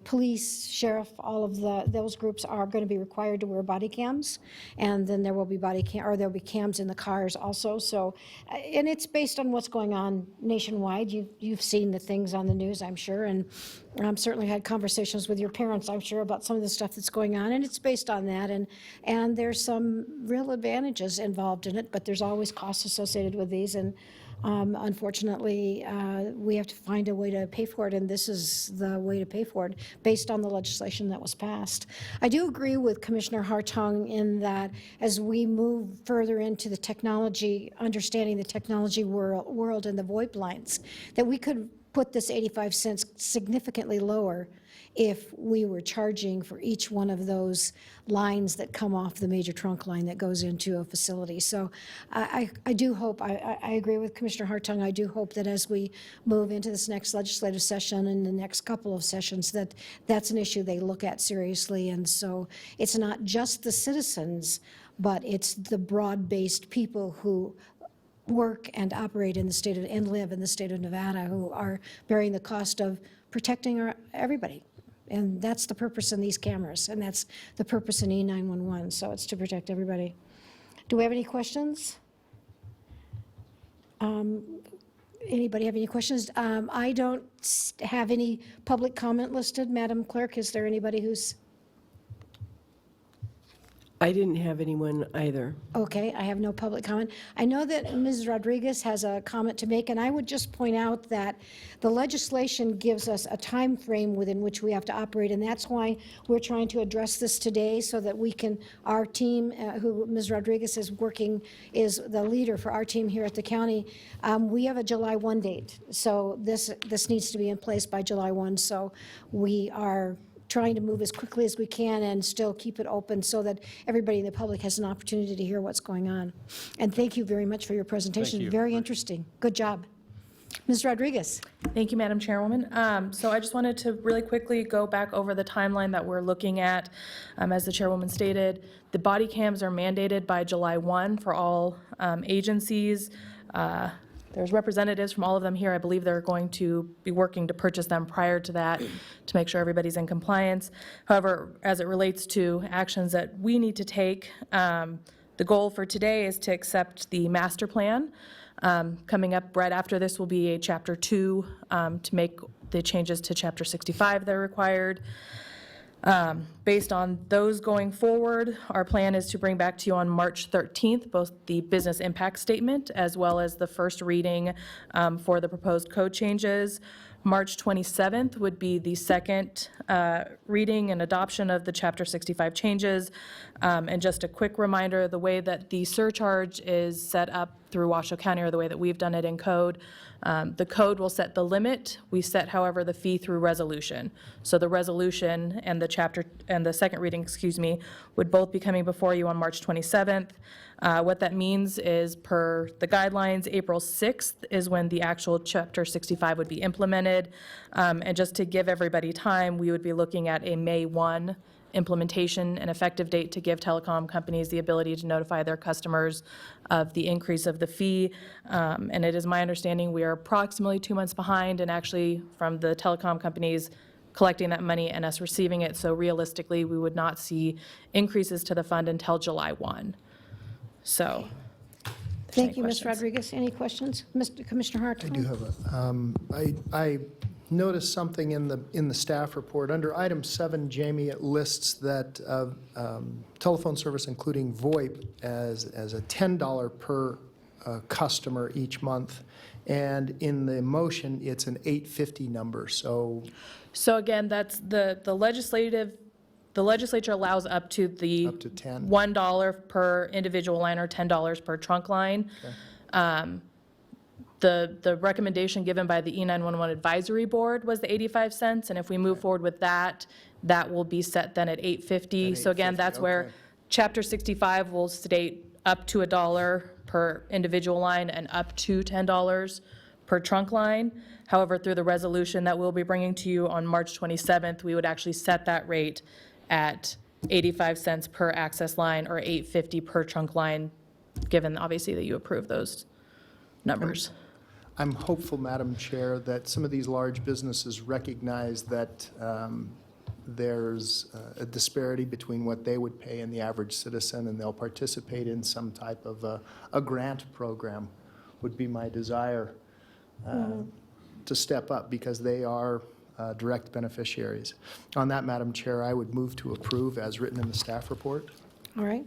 police, sheriff, all of those groups are going to be required to wear body cams, and then there will be there'll be cams in the cars also. So, and it's based on what's going on nationwide. You've seen the things on the news, I'm sure, and certainly had conversations with your parents, I'm sure, about some of the stuff that's going on, and it's based on that. And there's some real advantages involved in it, but there's always costs associated with these, and unfortunately, we have to find a way to pay for it, and this is the way to pay for it based on the legislation that was passed. I do agree with Commissioner Hartung in that as we move further into the technology, understanding the technology world and the VoIP lines, that we could put this 85 cents significantly lower if we were charging for each one of those lines that come off the major trunk line that goes into a facility. So I do hope, I agree with Commissioner Hartung, I do hope that as we move into this next legislative session and the next couple of sessions, that's an issue they look at seriously. And so it's not just the citizens, but it's the broad-based people who work and operate in the state of, and live in the state of Nevada, who are bearing the cost of protecting everybody. And that's the purpose in these cameras, and that's the purpose in E911, so it's to protect everybody. Do we have any questions? Anybody have any questions? I don't have any public comment listed. Madam Clerk, is there anybody who's? I didn't have anyone either. Okay, I have no public comment. I know that Ms. Rodriguez has a comment to make, and I would just point out that the legislation gives us a time frame within which we have to operate, and that's why we're trying to address this today so that we can, our team, who Ms. Rodriguez is working, is the leader for our team here at the county. We have a July 1 date, so this needs to be in place by July 1, so we are trying to move as quickly as we can and still keep it open so that everybody in the public has an opportunity to hear what's going on. And thank you very much for your presentation. Thank you. Very interesting. Good job. Ms. Rodriguez. Thank you, Madam Chairwoman. So I just wanted to really quickly go back over the timeline that we're looking at. As the Chairwoman stated, the body cams are mandated by July 1 for all agencies. there's representatives from all of them here. I believe they're going to be working to purchase them prior to that to make sure everybody's in compliance. However, as it relates to actions that we need to take, the goal for today is to accept the master plan. Coming up right after this will be a Chapter 2 to make the changes to Chapter 65 that are required. Based on those going forward, our plan is to bring back to you on March 13th, both the business impact statement as well as the first reading for the proposed code changes. March 27th would be the second reading and adoption of the Chapter 65 changes. And just a quick reminder, the way that the surcharge is set up through Washoe County, or the way that we've done it in code, the code will set the limit. We set, however, the fee through resolution. So the resolution and the chapter and the second reading, would both be coming before you on March 27th. What that means is, per the guidelines, April 6th is when the actual Chapter 65 would be implemented. And just to give everybody time, we would be looking at a May 1 implementation and effective date to give telecom companies the ability to notify their customers of the increase of the fee. And it is my understanding we are approximately 2 months behind, and actually from the telecom companies collecting that money and us receiving it. So realistically, we would not see increases to the fund until July 1. So. Thank you, Ms. Rodriguez. Any questions? Mr. Commissioner Hartung? I do have I noticed something in the staff report. Under item 7, Jamie, it lists that telephone service, including VoIP, as a $10 per customer each month. And in the motion, it's an $8.50 number. So again, that's the legislature allows up to the up to 10. $1 per individual line or $10 per trunk line. Okay. The recommendation given by the E911 Advisory Board was the 85 cents, and if we move forward with that, that will be set then at $8.50. So again, that's where Chapter 65 will state up to $1 per individual line and up to $10 per trunk line. However, through the resolution that we'll be bringing to you on March 27th, we would actually set that rate at 85 cents per access line or $8.50 per trunk line, given obviously that you approve those numbers. I'm hopeful, Madam Chair, that some of these large businesses recognize that there's a disparity between what they would pay and the average citizen, and they'll participate in some type of a grant program, would be my desire to step up, because they are direct beneficiaries. On that, Madam Chair, I would move to approve as written in the staff report. All right.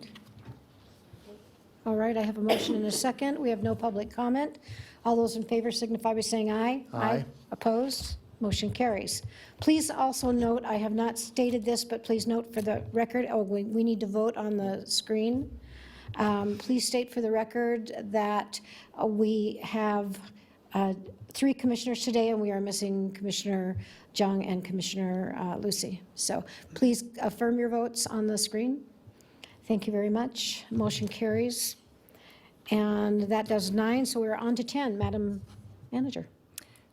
All right, I have a motion and a second. We have no public comment. All those in favor signify by saying aye. Aye. Opposed? Motion carries. Please also note, I have not stated this, but please note for the record, we need to vote on the screen. Please state for the record that we have 3 commissioners today, and we are missing Commissioner Jung and Commissioner Lucy. So please affirm your votes on the screen. Thank you very much. Motion carries. And that does 9, so we're on to 10. Madam Manager.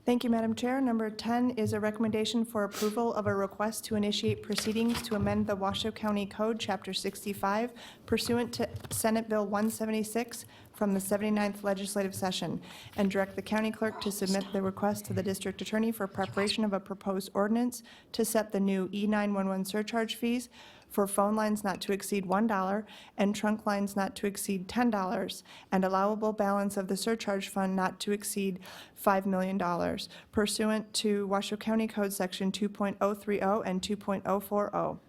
Thank you, Madam Chair. Number 10 is a recommendation for approval of a request to initiate proceedings to amend the Washoe County Code, Chapter 65, pursuant to Senate Bill 176 from the 79th legislative session, and direct the county clerk to submit the request to the district attorney for preparation of a proposed ordinance to set the new E911 surcharge fees for phone lines not to exceed $1 and trunk lines not to exceed $10, and allowable balance of the surcharge fund not to exceed $5 million, pursuant to Washoe County Code Section 2.030 and 2.040.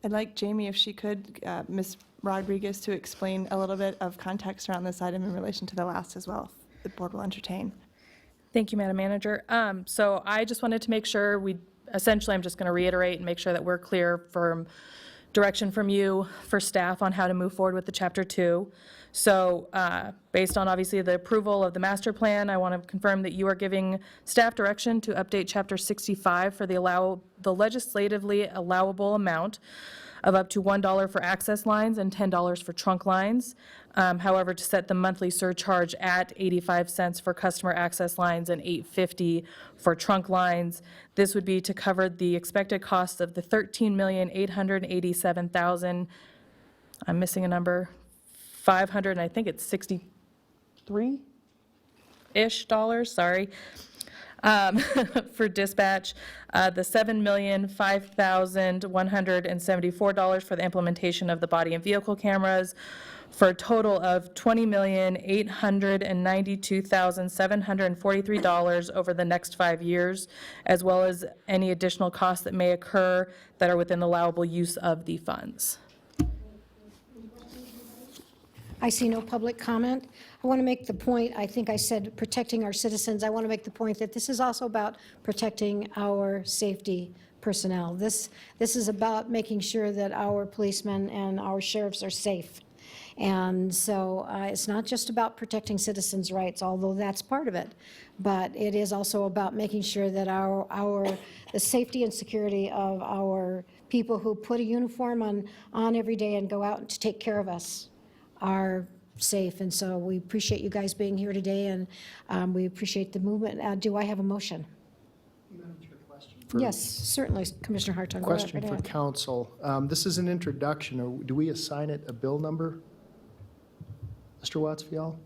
I'd like Jamie, if she could, Ms. Rodriguez, to explain a little bit of context around this item in relation to the last as well, if the board will entertain. Thank you, Madam Manager. So I just wanted to make sure I'm just going to reiterate and make sure that we're clear from direction from you for staff on how to move forward with the Chapter 2. So based on obviously the approval of the master plan, I want to confirm that you are giving staff direction to update Chapter 65 for the legislatively allowable amount of up to $1 for access lines and $10 for trunk lines. However, to set the monthly surcharge at 85 cents for customer access lines and $8.50 for trunk lines. This would be to cover the expected cost of the $13,887,000. I'm missing a number. 500, and I think it's 63. dollars, sorry, for dispatch, the $7,005,174 for the implementation of the body and vehicle cameras, for a total of $20,892,743 over the next 5 years, as well as any additional costs that may occur that are within the allowable use of the funds. I see no public comment. I want to make the point, I think I said protecting our citizens. I want to make the point that this is also about protecting our safety personnel. This is about making sure that our policemen and our sheriffs are safe. And so it's not just about protecting citizens' rights, although that's part of it, but it is also about making sure that the safety and security of our people who put a uniform on every day and go out to take care of us are safe. And so we appreciate you guys being here today, and we appreciate the movement. Do I have a motion? Yes, certainly, Commissioner Hartung. Go Question right for ahead. council. This is an introduction. Do we assign it a bill number? Mr. Watts-Fial?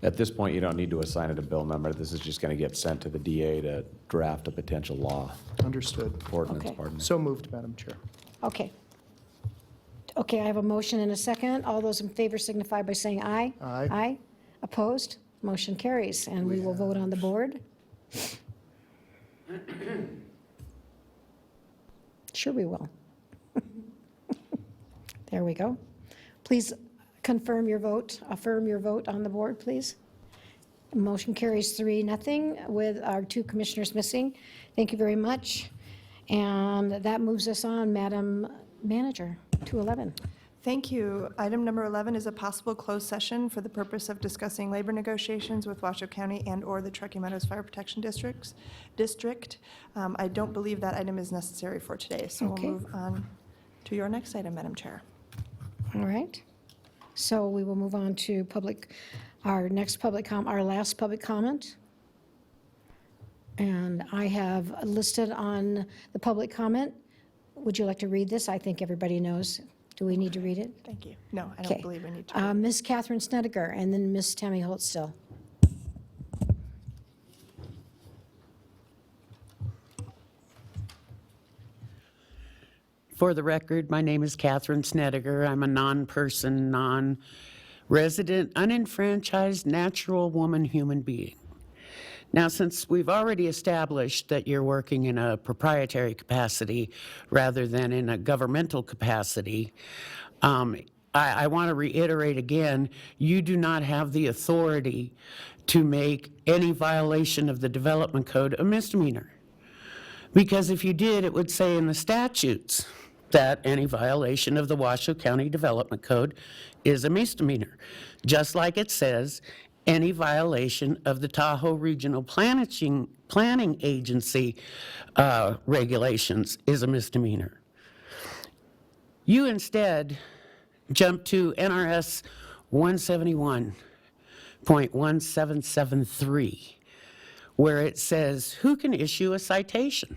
At this point, you don't need to assign it a bill number. This is just going to get sent to the DA to draft a potential law. Understood. Ordinance, Okay. pardon me. So moved, Madam Chair. Okay. Okay, I have a motion and a second. All those in favor signify by saying aye. Aye. Aye. Opposed? Motion carries, and we will vote on the board. Sure we will. There we go. Please confirm your vote, affirm your vote on the board, please. Motion carries 3-0 with our 2 commissioners missing. Thank you very much. And that moves us on, Madam Manager, to 11. Thank you. Item number 11 is a possible closed session for the purpose of discussing labor negotiations with Washoe County and/or the Truckee Meadows Fire Protection District. I don't believe that item is necessary for today, so Okay. we'll move on to your next item, Madam Chair. All right. So we will move on to our last public comment. And I have listed on the public comment. Would you like to read this? I think everybody knows. Do we need to read it? Thank you. No, I don't Okay. believe we need to. Ms. Catherine Snedeker, and then Ms. Tammy Holtstill. For the record, my name is Catherine Snedeker. I'm a non-person, non-resident, unenfranchised, natural woman, human being. Now, since we've already established that you're working in a proprietary capacity rather than in a governmental capacity, I want to reiterate again, you do not have the authority to make any violation of the Development Code a misdemeanor. Because if you did, it would say in the statutes that any violation of the Washoe County Development Code is a misdemeanor, just like it says any violation of the Tahoe Regional Planning Agency regulations is a misdemeanor. You instead jump to NRS 171.1773, where it says who can issue a citation.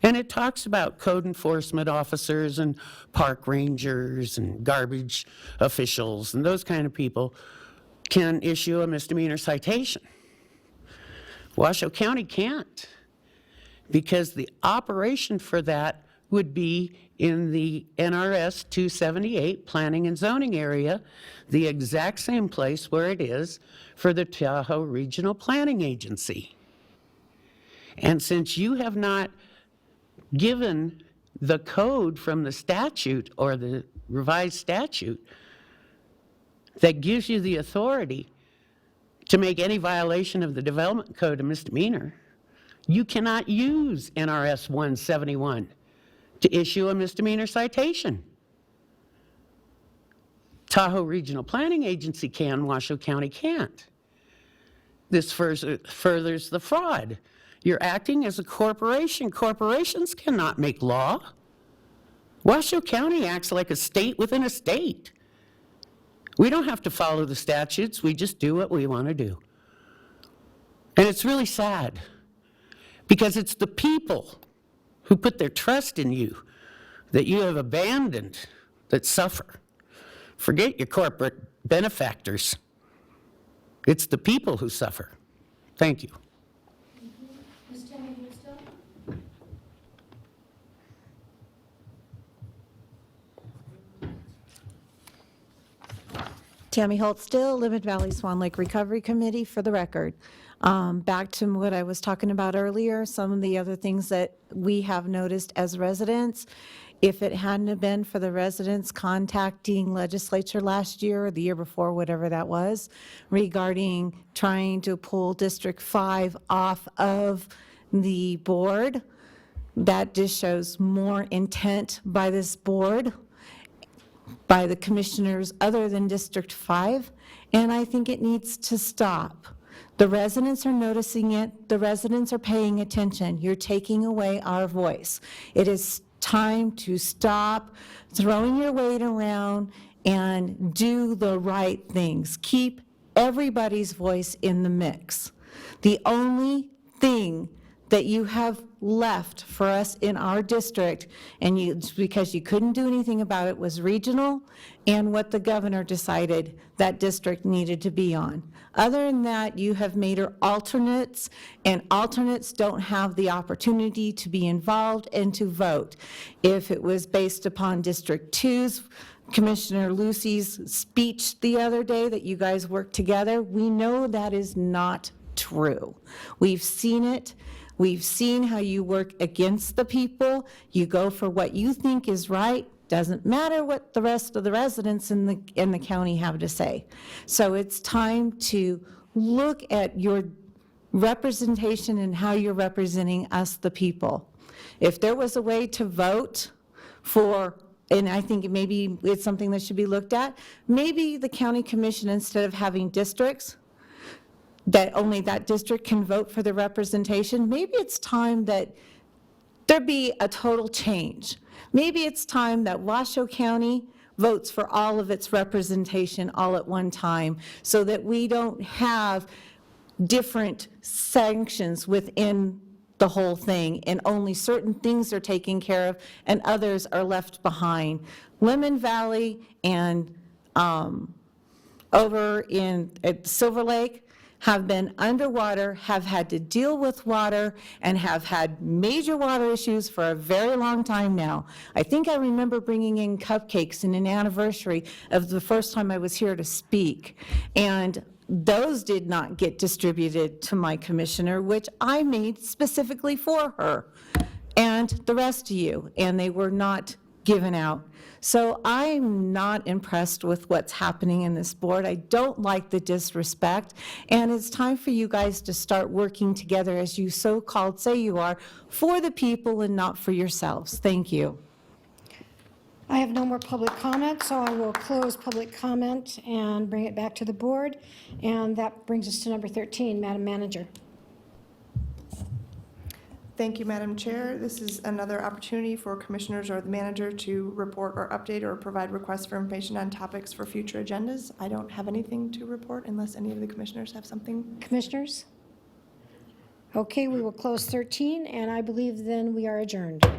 And it talks about code enforcement officers and park rangers and garbage officials and those kind of people can issue a misdemeanor citation. Washoe County can't, because the operation for that would be in the NRS 278 planning and zoning area, the exact same place where it is for the Tahoe Regional Planning Agency. And since you have not given the code from the statute or the revised statute that gives you the authority to make any violation of the Development Code a misdemeanor, you cannot use NRS 171 to issue a misdemeanor citation. Tahoe Regional Planning Agency can, Washoe County can't. This furthers the fraud. You're acting as a corporation. Corporations cannot make law. Washoe County acts like a state within a state. We don't have to follow the statutes. We just do what we want to do. And it's really sad, because it's the people who put their trust in you that you have abandoned that suffer. Forget your corporate benefactors. It's the people who suffer. Thank you. Tammy Holt Still, Limit Valley Swan Lake Recovery Committee, for the record. Back to what I was talking about earlier, some of the other things that we have noticed as residents. If it hadn't have been for the residents contacting legislature last year or the year before, whatever that was, regarding trying to pull District 5 off of the board, that just shows more intent by this board, by the commissioners other than District 5, and I think it needs to stop. The residents are noticing it. The residents are paying attention. You're taking away our voice. It is time to stop throwing your weight around and do the right things. Keep everybody's voice in the mix. The only thing that you have left for us in our district, and because you couldn't do anything about it, was regional and what the governor decided that district needed to be on. Other than that, you have made her alternates, and alternates don't have the opportunity to be involved and to vote. If it was based upon District 2's Commissioner Lucy's speech the other day that you guys worked together, we know that is not true. We've seen it. We've seen how you work against the people. You go for what you think is right. Doesn't matter what the rest of the residents in the county have to say. So it's time to look at your representation and how you're representing us, the people. If there was a way to vote for, and I think maybe it's something that should be looked at, maybe the county commission, instead of having districts, that only that district can vote for the representation, maybe it's time that there be a total change. Maybe it's time that Washoe County votes for all of its representation all at one time, so that we don't have different sanctions within the whole thing, and only certain things are taken care of and others are left behind. Lemon Valley and over at Silver Lake have been underwater, have had to deal with water, and have had major water issues for a very long time now. I think I remember bringing in cupcakes in an anniversary of the first time I was here to speak, and those did not get distributed to my commissioner, which I made specifically for her and the rest of you, and they were not given out. So I'm not impressed with what's happening in this board. I don't like the disrespect, and it's time for you guys to start working together, as you so-called say you are, for the people and not for yourselves. Thank you. I have no more public comment, so I will close public comment and bring it back to the board. And that brings us to number 13, Madam Manager. Thank you, Madam Chair. This is another opportunity for commissioners or the manager to report or update or provide requests for information on topics for future agendas. I don't have anything to report unless any of the commissioners have something. Commissioners? Okay, we will close 13, and I believe then we are adjourned.